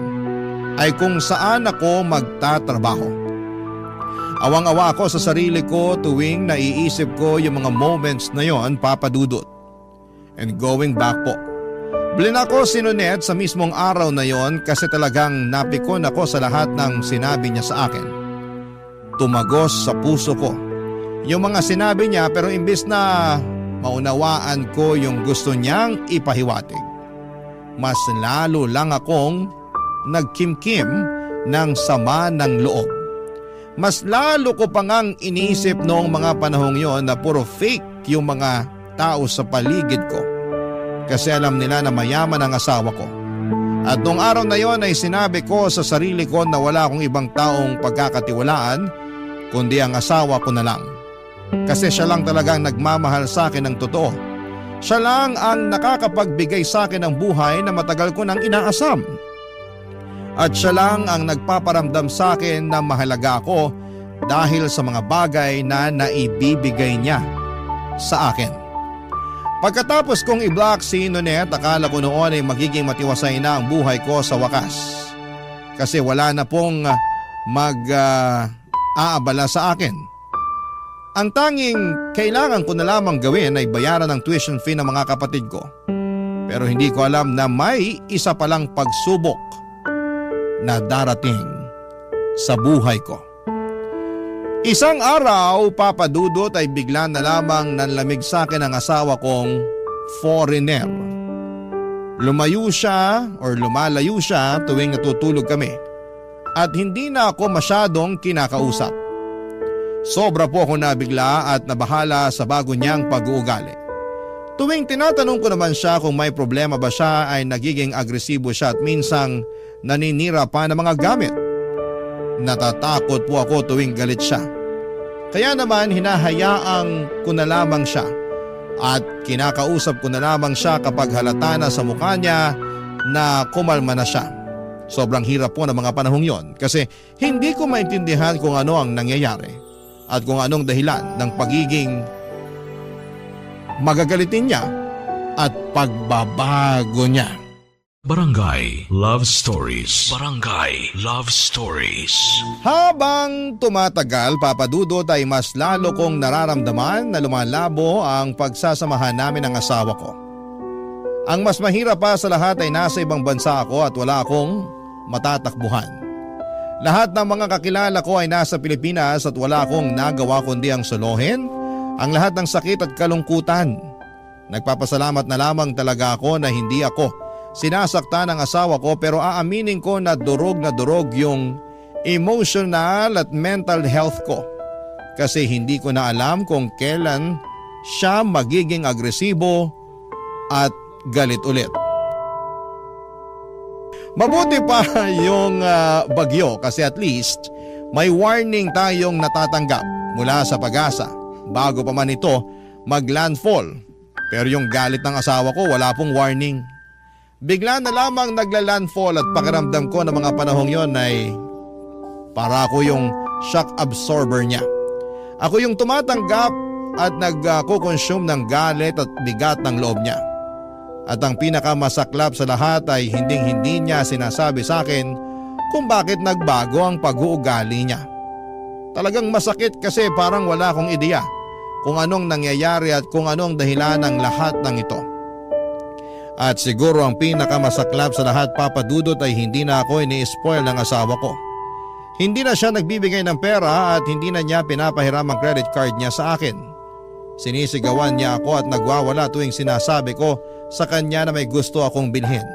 ay kung saan ako magtatrabaho. Awang-awa ako sa sarili ko tuwing naiisip ko yung mga moments na yon, Papa Dudut. And going back po, blinako si Nonet sa mismong araw na yon kasi talagang napikon ako sa lahat ng sinabi niya sa akin. Tumagos sa puso ko yung mga sinabi niya pero imbis na maunawaan ko yung gusto niyang ipahiwatig, mas lalo lang akong nagkimkim ng sama ng loob. Mas lalo ko pa ngang iniisip noong mga panahong yon na puro fake yung mga tao sa paligid ko. Kasi alam nila na mayaman ang asawa ko. At noong araw na yon ay sinabi ko sa sarili ko na wala akong ibang taong pagkakatiwalaan kundi ang asawa ko na lang. Kasi siya lang talagang nagmamahal sa akin ng totoo. Siya lang ang nakakapagbigay sa akin ng buhay na matagal ko nang inaasam. At siya lang ang nagpaparamdam sa akin na mahalaga ako dahil sa mga bagay na naibibigay niya sa akin. Pagkatapos kong i-block si Nonette, akala ko noon ay magiging matiwasay na ang buhay ko sa wakas. Kasi wala na pong aabala sa akin. Ang tanging kailangan ko na lamang gawin ay bayaran ang tuition fee ng mga kapatid ko. Pero hindi ko alam na may isa palang pagsubok na darating sa buhay ko. Isang araw, Papa Dudut, ay bigla na lamang nanlamig sa akin ang asawa kong foreigner. Lumalayo siya tuwing natutulog kami at hindi na ako masyadong kinakausap. Sobra po ako nabigla at nabahala sa bago niyang pag-uugali. Tuwing tinatanong ko naman siya kung may problema ba siya ay nagiging agresibo siya at minsang naninira pa ng mga gamit. Natatakot po ako tuwing galit siya. Kaya naman hinahayaan ko na lamang siya at kinakausap ko na lamang siya kapag halata na sa mukha niya na kumalma na siya. Sobrang hirap po ng mga panahong yon kasi hindi ko maintindihan kung ano ang nangyayari at kung anong dahilan ng pagiging magagalitin niya at pagbabago niya. Barangay Love Stories. Barangay Love Stories. Habang tumatagal, Papa Dudut, ay mas lalo kong nararamdaman na lumalabo ang pagsasamahan namin ng asawa ko. Ang mas mahirap pa sa lahat ay nasa ibang bansa ako at wala akong matatakbuhan. Lahat ng mga kakilala ko ay nasa Pilipinas at wala akong nagawa kundi ang solohin ang lahat ng sakit at kalungkutan. Nagpapasalamat na lamang talaga ako na hindi ako sinasaktan ng asawa ko, pero aaminin ko na durog yung emotional at mental health ko. Kasi hindi ko na alam kung kailan siya magiging agresibo at galit ulit. Mabuti pa yung bagyo kasi at least may warning tayong natatanggap mula sa Pag-asa bago pa man ito maglandfall. Pero yung galit ng asawa ko wala pong warning. Bigla na lamang nagla-landfall at pakiramdam ko na mga panahong yon ay para ako yung shock absorber niya. Ako yung tumatanggap at nagko-consume ng galit at bigat ng loob niya. At ang pinakamasaklap sa lahat ay hindi niya sinasabi sa akin kung bakit nagbago ang pag-uugali niya. Talagang masakit kasi parang wala akong ideya kung anong nangyayari at kung anong dahilan ng lahat ng ito. At siguro ang pinakamasaklap sa lahat, Papa Dudut, ay hindi na ako ini-spoil ng asawa ko. Hindi na siya nagbibigay ng pera at hindi na niya pinapahiram ang credit card niya sa akin. Sinisigawan niya ako at nagwawala tuwing sinasabi ko sa kanya na may gusto akong bilhin.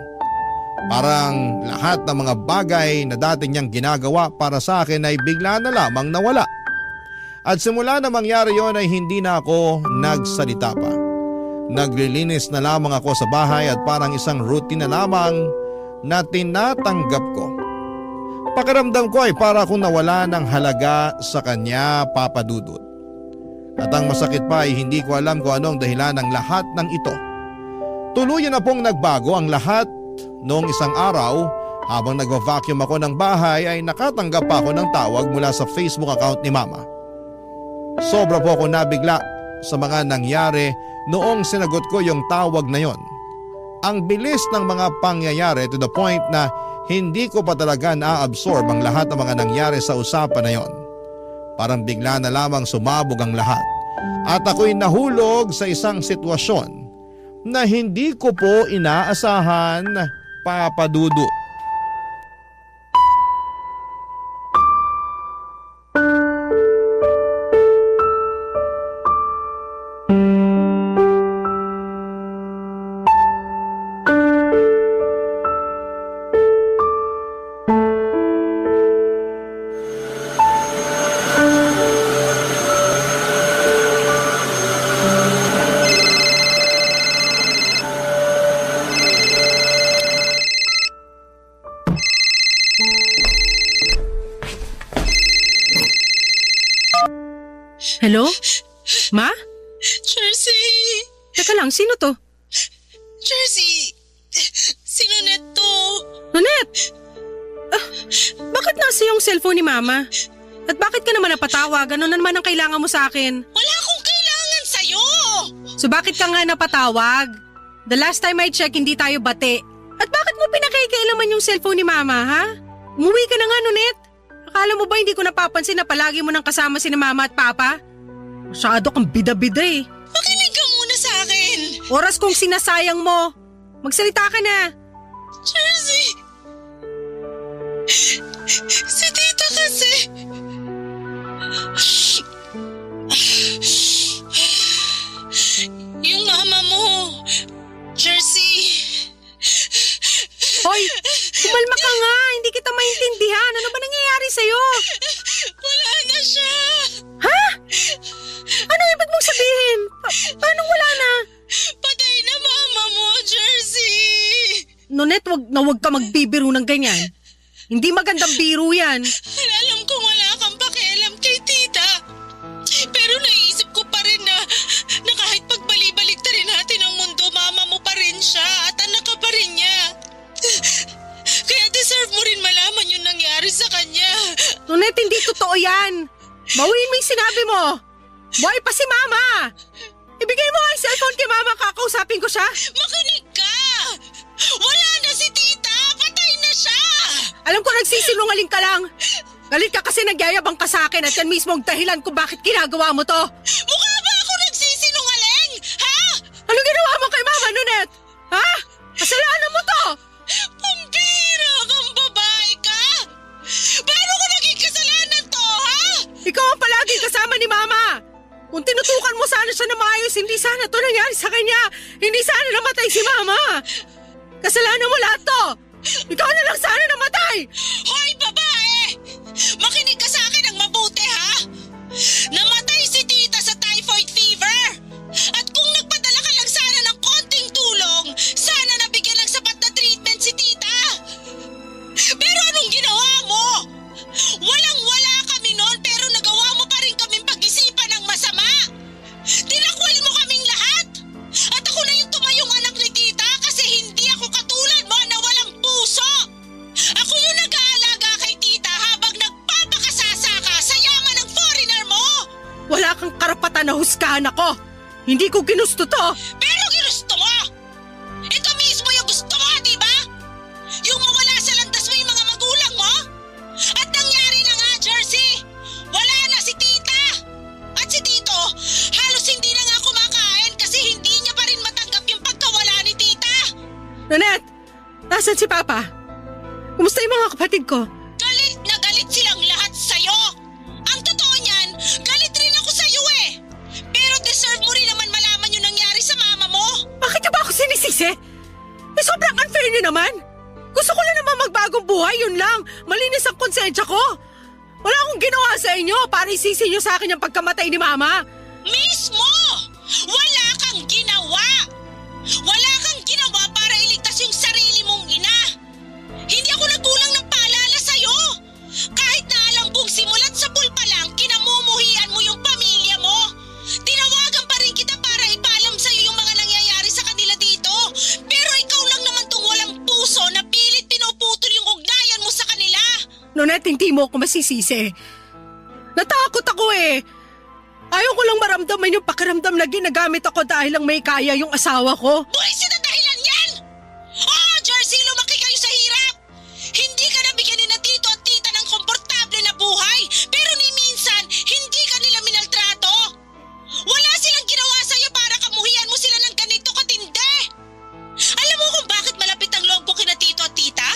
Parang lahat ng mga bagay na dati niyang ginagawa para sa akin ay bigla na lamang nawala. At simula na mangyari yon ay hindi na ako nagsalita pa. Naglilinis na lamang ako sa bahay at parang isang routine na lamang na tinatanggap ko. Pakiramdam ko ay para akong nawala ng halaga sa kanya, Papa Dudut. At ang masakit pa ay hindi ko alam kung anong dahilan ng lahat ng ito. Tuluyan na pong nagbago ang lahat noong isang araw. Habang nagva-vacuum ako ng bahay ay nakatanggap pa ako ng tawag mula sa Facebook account ni Mama. Sobra po ako nabigla sa mga nangyari noong sinagot ko yung tawag na yon. Ang bilis ng mga pangyayari to the point na hindi ko pa talaga na-absorb ang lahat ng mga nangyari sa usapan na yon. Parang bigla na lamang sumabog ang lahat at ako'y nahulog sa isang sitwasyon na hindi ko po inaasahan, Papa Dudut. Hello? Ma? Jersey! Teka lang, sino to? Jersey! Sino neto? Nonet! Bakit nasa yung cellphone ni Mama? At bakit ka naman napatawag? Ano na naman ang kailangan mo sa akin? Wala akong kailangan sa'yo! So bakit ka nga napatawag? The last time I check, hindi tayo bate. At bakit mo pinakailaman yung cellphone ni Mama, ha? Umuwi ka na nga, Nonet. Akala mo ba hindi ko napapansin na palagi mo nang kasama si Mama at Papa? Masyado kang bida-bida eh. Makinig ka muna sa akin! Oras kong sinasayang mo. Magsalita ka na. Jersey! Si tita kasi... Yung mama mo, Jersey. Hoy, kumalma ka nga. Hindi kita maintindihan. Ano ba nangyayari sa'yo? Wala na siya. Ha? Ano ibig mong sabihin? Paano wala na? Patay na mama mo, Jersey. Nonet, wag ka magbibiro ng ganyan. Hindi magandang biro yan. Alam kong wala kang pakialam kay tita. Pero naisip ko pa rin na kahit pagbali-balik rin natin ang mundo, mama mo pa rin siya at anak ka pa rin niya. Kaya deserve mo rin malaman yung nangyari sa kanya. Nonet, hindi totoo yan. Bawiin mo yung sinabi mo. Buhay pa si Mama. Ibigay mo ang cellphone kay Mama, kakausapin ko siya. Makinig ka! Wala na si tita! Patay na siya! Alam ko nagsisinungaling ka lang. Galit ka kasi nagyayabang ka sa akin at yan mismo ang dahilan kung bakit ginagawa mo to. Mukha ba ako nagsisinungaling? Ha? Ano ginawa mo kay Mama, Nonet? Ha? Kasalanan mo to. Pambira kang babae ka! Paano ko naging kasalanan to, ha? Ikaw ang palaging kasama ni Mama. Kung tinutukan mo sana siya na maayos, hindi sana to nangyari sa kanya. Hindi sana namatay si Mama. Kasalanan mo lahat to. Ikaw na lang sana namatay. Hoy, babae! Makinig ka sa akin ng mabuti, ha? Namatay si tita sa typhoid fever. At kung nagpadala ka lang sana ng konting tulong, sana nabigyan ng sapat na treatment si tita. Pero anong ginawa mo? Walang-wala kami noon pero nagawa mo pa rin kaming pag-isipan ng masama. Tinakwil mo kaming lahat. At ako na yung tumayong anak ni tita kasi hindi ako katulad mo na walang puso. Ako yung nag-aalaga kay tita habang nagpapakasasa ka sa yaman ng foreigner mo. Wala kang karapatan na husgahan ako. Hindi ko ginusto to. Pero ginusto mo! Ito mismo yung gusto mo, di ba? Yung mawala sa landas mo yung mga magulang mo? At nangyari na nga, Jersey! Wala na si tita! At si tito, halos hindi na nga kumakain kasi hindi niya pa rin matanggap yung pagkawala ni tita! Nonet, nasan si Papa? Kumusta yung mga kapatid ko? Galit na galit silang lahat sa'yo! Ang totoo niyan, galit rin ako sa'yo eh! Pero deserve mo rin naman malaman yung nangyari sa mama mo! Bakit niyo ba ako sinisisi? Eh sobrang unfair niyo naman. Gusto ko lang naman magbagong buhay, yun lang. Malinis ang konsensya ko. Wala akong ginawa sa inyo para isisi niyo sa akin yung pagkamatay ni Mama. Mismo! Wala kang ginawa! Wala kang ginawa para iligtas yung sarili mong ina! Hindi ako nagkulang ng paalala sa'yo! Kahit na alam kong simulat sa pulpa lang, kinamumuhian mo yung pamilya mo! Tinawagan pa rin kita para ipaalam sa'yo yung mga nangyayari sa kanila dito! Pero ikaw lang naman tong walang puso na pilit pinuputol yung ugnayan mo sa kanila! Nonet, hindi mo ako masisisi. Natakot ako eh. Ayaw ko lang maramdaman yung pakiramdam na ginagamit ako dahil lang may kaya yung asawa ko. Buwisit na dahilan yan! Oo, Jersey, lumaki kayo sa hirap! Hindi ka nabigyan ni na tito at tita ng komportable na buhay, pero ni minsan, hindi ka nila minaltrato! Wala silang ginawa sa'yo para kamuhian mo sila ng ganito katindi! Alam mo kung bakit malapit ang loob ko kina tito at tita?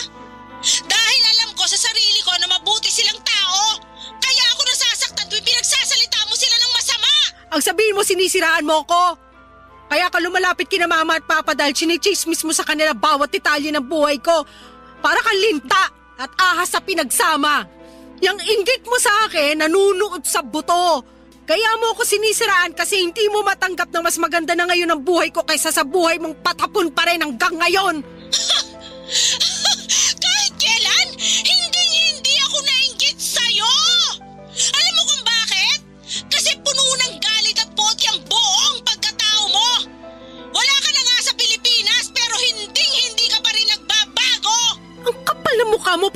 Dahil alam ko sa sarili ko na mabuti silang tao! Kaya ako nasasaktan tuwing pinagsasalita mo sila ng masama! Ang sabihin mo, sinisiraan mo ko. Kaya ka lumalapit kina Mama at Papa dahil chinichismis mo sa kanila bawat detalye ng buhay ko. Para kang linta at ahas sa pinagsama. Yang inggit mo sa akin, nanunuot sa buto. Kaya mo ako sinisiraan kasi hindi mo matanggap na mas maganda na ngayon ang buhay ko kaysa sa buhay mong patapon pa rin hanggang ngayon. Kahit kailan, hindi ako nainggit sa'yo! Alam mo kung bakit? Kasi puno ng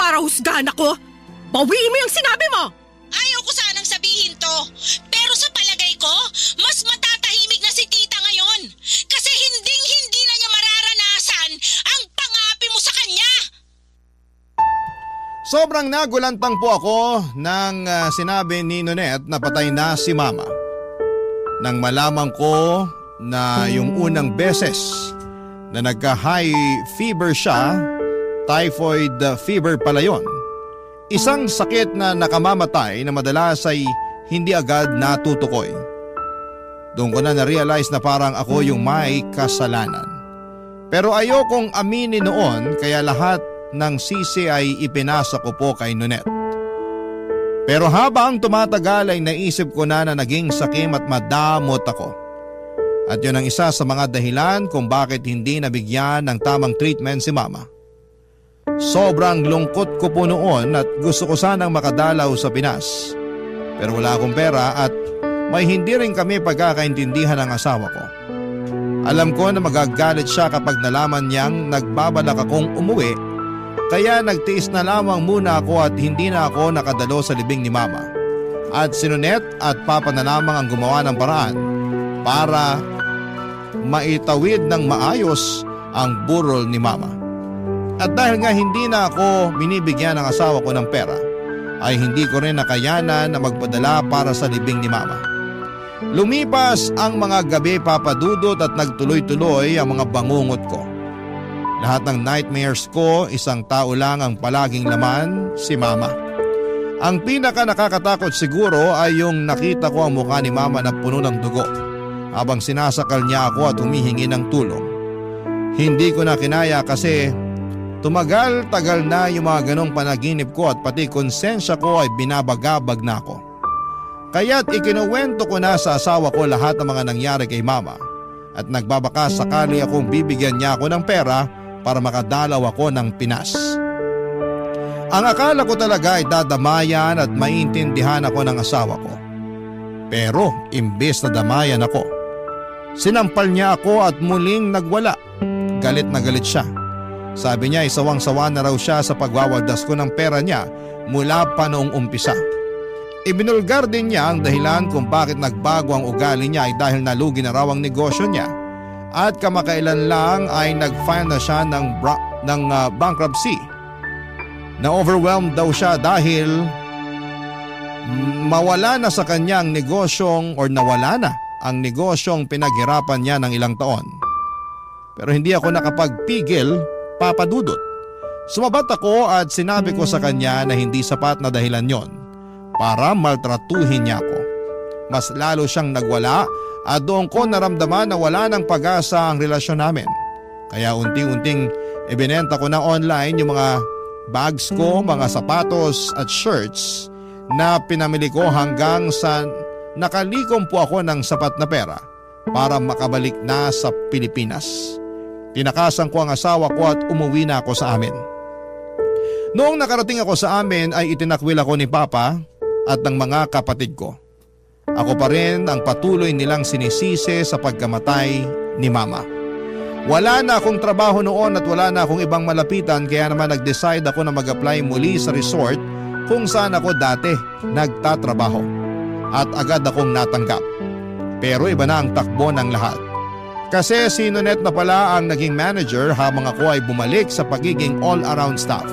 para husgahan ako? Bawiin mo yung sinabi mo! Ayaw ko sanang sabihin to, pero sa palagay ko, mas matatahimik na si tita ngayon. Kasi hindi na niya mararanasan ang pangapi mo sa kanya. Sobrang nagulantang po ako nang sinabi ni Nonette na patay na si Mama. Nang malaman ko na yung unang beses na nagka-high fever siya, typhoid fever pala yun. Isang sakit na nakamamatay na madalas ay hindi agad natutukoy. Doon ko na na-realize na parang ako yung may kasalanan. Pero ayokong aminin noon kaya lahat ng sisi ay ipinasa ko po kay Nonette. Pero habang tumatagal ay naisip ko na naging sakim at madamot ako. At yun ang isa sa mga dahilan kung bakit hindi nabigyan ng tamang treatment si Mama. Sobrang lungkot ko po noon at gusto ko sanang makadalaw sa Pinas. Pero wala akong pera at may hindi rin kami pagkakaintindihan ng asawa ko. Alam ko na magagalit siya kapag nalaman niyang nagbabalak akong umuwi, kaya nagtiis na lamang muna ako at hindi na ako nakadalo sa libing ni Mama. At si Nonette at Papa na lamang ang gumawa ng paraan para maitawid ng maayos ang burol ni Mama. At dahil nga hindi na ako binibigyan ng asawa ko ng pera, ay hindi ko rin nakayanan na magpadala para sa libing ni Mama. Lumipas ang mga gabi, Papa Dudut, at nagtuloy-tuloy ang mga bangungot ko. Lahat ng nightmares ko, isang tao lang ang palaging laman, si Mama. Ang pinaka nakakatakot siguro ay yung nakita ko ang mukha ni Mama na puno ng dugo habang sinasakal niya ako at humihingi ng tulong. Hindi ko na kinaya kasi tumagal-tagal na yung mga ganong panaginip ko at pati konsensya ko ay binabagabag na ako. Kaya't ikinuwento ko na sa asawa ko lahat ng mga nangyari kay Mama at nagbabaka sakali akong bibigyan niya ako ng pera para makadalaw ako ng Pinas. Ang akala ko talaga ay dadamayan at maintindihan ako ng asawa ko. Pero imbes na damayan ako, sinampal niya ako at muling nagwala. Galit na galit siya. Sabi niya isawang-sawa na raw siya sa pagwawaldas ko ng pera niya mula pa noong umpisa. Ibinulgar din niya ang dahilan kung bakit nagbago ang ugali niya ay dahil nalugi na raw ang negosyo niya at kamakailan lang ay nag-file na siya ng bankruptcy. Na-overwhelmed daw siya dahil mawala na sa kanyang negosyong or nawala na ang negosyong pinaghirapan niya ng ilang taon. Pero hindi ako nakapagpigil, Papa Dudut. Sumabat ako at sinabi ko sa kanya na hindi sapat na dahilan yon para maltratuhin niya ako. Mas lalo siyang nagwala at doon ko naramdaman na wala ng pag-asa ang relasyon namin. Kaya unti-unting ibinenta ko na online yung mga bags ko, mga sapatos at shirts na pinamili ko hanggang sa nakalikom po ako ng sapat na pera para makabalik na sa Pilipinas. Tinakasan ko ang asawa ko at umuwi na ako sa amin. Noong nakarating ako sa amin ay itinakwil ako ni Papa at ng mga kapatid ko. Ako pa rin ang patuloy nilang sinisisi sa pagkamatay ni Mama. Wala na akong trabaho noon at wala na akong ibang malapitan kaya naman nag-decide ako na mag-apply muli sa resort kung saan ako dati nagtatrabaho. At agad akong natanggap. Pero iba na ang takbo ng lahat. Kasi si Nonette na pala ang naging manager habang ako ay bumalik sa pagiging all-around staff.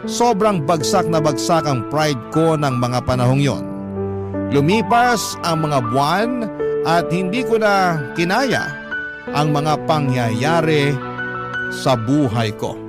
Sobrang bagsak na bagsak ang pride ko ng mga panahong yon. Lumipas ang mga buwan at hindi ko na kinaya ang mga pangyayari sa buhay ko.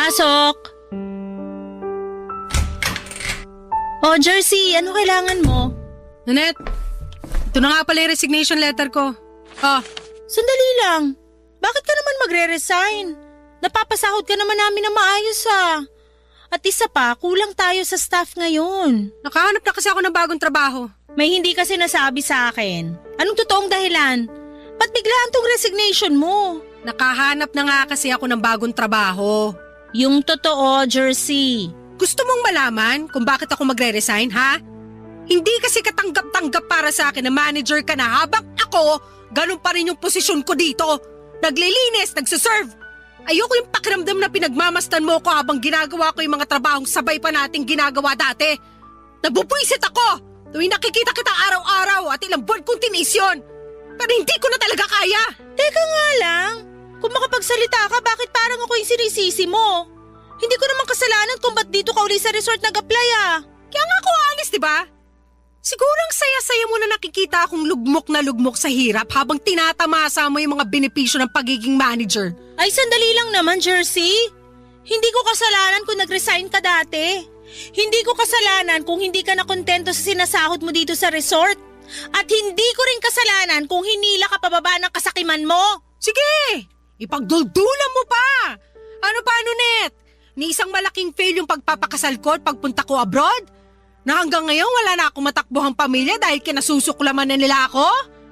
Pasok! Oh, Jersey, ano kailangan mo? Nonette, ito na nga pala yung resignation letter ko. Oh, Sandali lang. Bakit ka naman magre-resign? Napapasahod ka naman namin na maayos ah. At isa pa, kulang tayo sa staff ngayon. Nakahanap na kasi ako ng bagong trabaho. May hindi kasi nasabi sa akin. Anong totoong dahilan? Ba't biglaan tong resignation mo? Nakahanap na nga kasi ako ng bagong trabaho. Yung totoo, Jersey. Gusto mong malaman kung bakit ako magre-resign, ha? Hindi kasi katanggap-tanggap para sa akin na manager ka na habang ako, ganun pa rin yung posisyon ko dito. Naglilinis, nagsaserve. Ayoko yung pakiramdam na pinagmamastan mo ko habang ginagawa ko yung mga trabahong sabay pa nating ginagawa dati. Nabubwisit ako tuwing nakikita kita araw-araw at ilang buwan kong tiniis yun. Pero hindi ko na talaga kaya. Teka nga lang, kung makapagsalita ka, bakit parang ako yung sinisisi mo? Hindi ko naman kasalanan kung ba't dito ka uli sa resort nag-apply Kaya nga ako alis, di ba? Siguro ang saya-saya mo na nakikita akong lugmok sa hirap habang tinatamasa mo yung mga benepisyo ng pagiging manager. Ay, sandali lang naman, Jersey. Hindi ko kasalanan kung nag-resign ka dati. Hindi ko kasalanan kung hindi ka nakontento sa sinasahod mo dito sa resort. At hindi ko rin kasalanan kung hinila ka pababa ng kasakiman mo. Sige, ipagduldulan mo pa. Ano pa, Nunet? Ni isang malaking fail yung pagpapakasal ko at pagpunta ko abroad? Na hanggang ngayon wala na akong matakbuhang pamilya dahil kinasusuklaman na nila ako?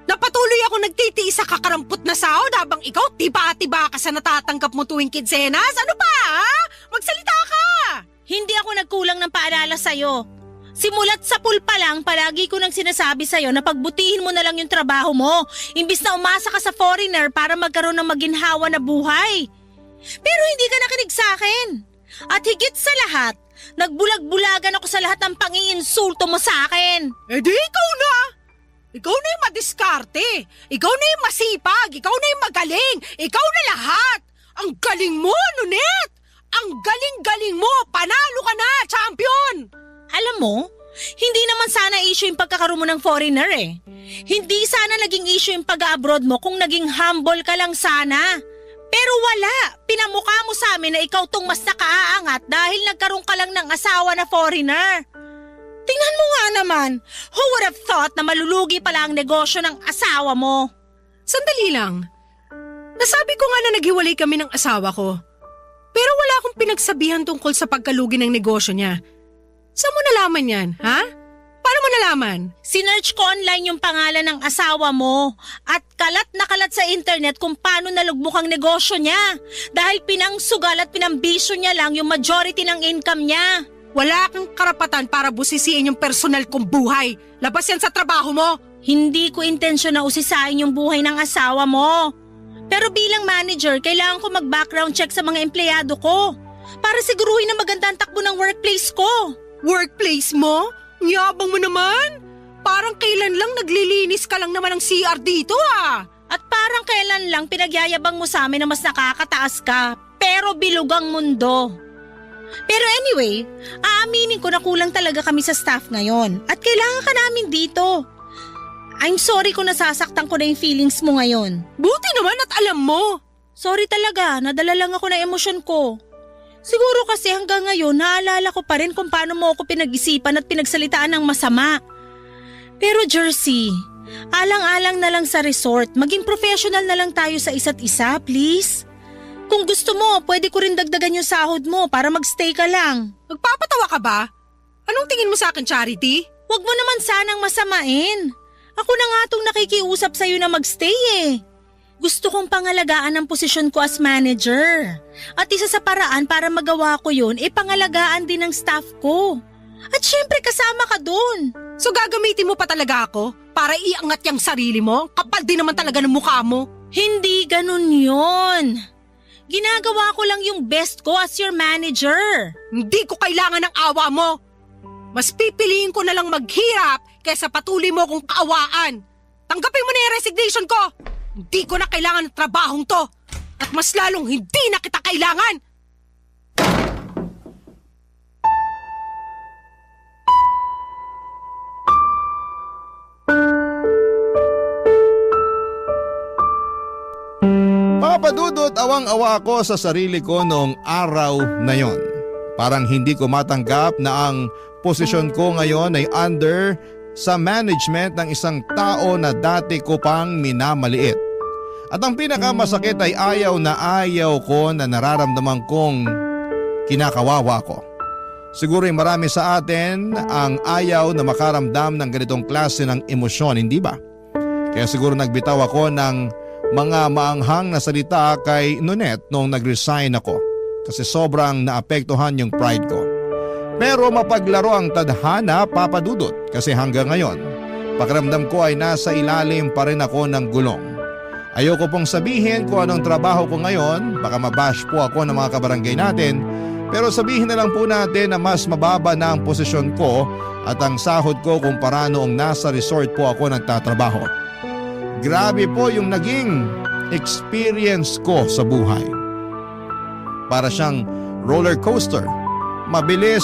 Napatuloy ako nagtitiis sa kakarampot na sahod habang ikaw tiba-tiba ka sa natatanggap mo tuwing kinsenas? Ano pa, ha? Magsalita ka! Hindi ako nagkulang ng paalala sa'yo. Simulat sa pool pa lang, palagi ko nang sinasabi sa'yo na pagbutihin mo na lang yung trabaho mo, imbis na umasa ka sa foreigner para magkaroon ng maginhawa na buhay. Pero hindi ka nakinig sa akin. At higit sa lahat, nagbulag-bulagan ako sa lahat ng pang-iinsulto mo sa akin. Eh di ikaw na! Ikaw na yung madiskarte. Ikaw na yung masipag. Ikaw na yung magaling. Ikaw na lahat. Ang galing mo, Nunet! Ang galing-galing mo! Panalo ka na, champion! Alam mo, hindi naman sana issue yung pagkakaroon mo ng foreigner eh. Hindi sana naging issue yung pag-abroad mo kung naging humble ka lang sana. Pero wala, pinamukha mo sa amin na ikaw tong mas nakaaangat dahil nagkaroon ka lang ng asawa na foreigner. Tingnan mo nga naman, who would have thought na malulugi pala ang negosyo ng asawa mo? Sandali lang. Nasabi ko nga na naghiwalay kami ng asawa ko. Pero wala akong pinagsabihan tungkol sa pagkalugi ng negosyo niya. Saan mo nalaman yan, ha? Paano mo nalaman? Sinearch ko online yung pangalan ng asawa mo at kalat na kalat sa internet kung paano nalugmok ang negosyo niya dahil pinangsugal at pinambisyo niya lang yung majority ng income niya. Wala kang karapatan para busisiin yung personal kong buhay. Labas yan sa trabaho mo. Hindi ko intensyon na usisain yung buhay ng asawa mo. Pero bilang manager, kailangan ko mag-background check sa mga empleyado ko para siguruhin na maganda ang takbo ng workplace ko. Workplace mo? Yabang mo naman. Parang kailan lang naglilinis ka lang naman ng CR dito At parang kailan lang pinagyayabang mo sa amin na mas nakakataas ka, pero bilog ang mundo. Pero anyway, aaminin ko na kulang talaga kami sa staff ngayon at kailangan ka namin dito. I'm sorry kung nasasaktan ko na yung feelings mo ngayon. Buti naman at alam mo. Sorry talaga, nadala lang ako ng emosyon ko. Siguro kasi hanggang ngayon naalala ko pa rin kung paano mo ako pinag-isipan at pinagsalitaan ng masama. Pero Jersey, alang-alang na lang sa resort, maging professional na lang tayo sa isa't isa, please. Kung gusto mo, pwede ko rin dagdagan yung sahod mo para magstay ka lang. Magpapatawa ka ba? Anong tingin mo sa akin, Charity? Huwag mo naman sanang masamain. Ako na nga itong nakikiusap sa'yo na magstay eh. Gusto kong pangalagaan ang posisyon ko as manager. At isa sa paraan para magawa ko yun, pangalagaan din ng staff ko. At syempre kasama ka dun. So gagamitin mo pa talaga ako para iangat yung sarili mo? Kapal din naman talaga ng mukha mo. Hindi ganun yun. Ginagawa ko lang yung best ko as your manager. Hindi ko kailangan ng awa mo. Mas pipiliin ko na lang maghirap kaysa patuloy mo kong kaawaan. Tanggapin mo na yung resignation ko. Hindi ko na kailangan ng trabahong to. At mas lalong hindi na kita kailangan. Papadudot awang-awa ko sa sarili ko noong araw na yon. Parang hindi ko matanggap na ang posisyon ko ngayon ay under sa management ng isang tao na dati ko pang minamaliit. At ang pinakamasakit ay ayaw na ayaw ko na nararamdaman kong kinakawawa ko. Siguro marami sa atin ang ayaw na makaramdam ng ganitong klase ng emosyon, hindi ba? Kaya siguro nagbitaw ako ng mga maanghang na salita kay Nonet noong nag-resign ako kasi sobrang naapektuhan yung pride ko. Pero mapaglaro ang tadhana, Papa Dudut, kasi hanggang ngayon, pakiramdam ko ay nasa ilalim pa rin ako ng gulong. Ayoko pong sabihin kung anong trabaho ko ngayon, baka mabash po ako ng mga kabarangay natin, pero sabihin na lang po natin na mas mababa na ang posisyon ko at ang sahod ko kumpara noong nasa resort po ako nagtatrabaho. Grabe po yung naging experience ko sa buhay. Para siyang roller coaster, mabilis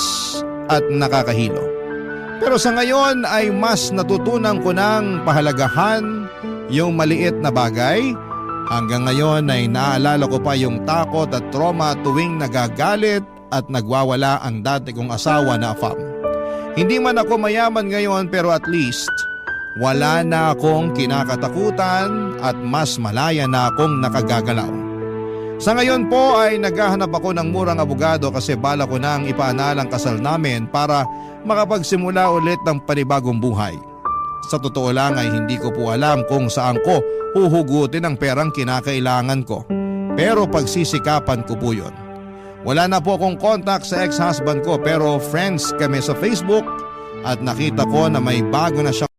at nakakahilo. Pero sa ngayon ay mas natutunan ko ng pahalagahan yung maliit na bagay. Hanggang ngayon ay naalala ko pa yung takot at trauma tuwing nagagalit at nagwawala ang dati kong asawa na Afam. Hindi man ako mayaman ngayon pero at least wala na akong kinakatakutan at mas malaya na akong nakagagalaw. Sa ngayon po ay naghahanap ako ng murang abogado kasi bala ko nang ipaanal ang kasal namin para makapagsimula ulit ng panibagong buhay. Sa totoo lang ay hindi ko po alam kung saan ko huhugutin ang perang kinakailangan ko. Pero pagsisikapan ko po yun. Wala na po akong contact sa ex-husband ko pero friends kami sa Facebook at nakita ko na may bago na siyang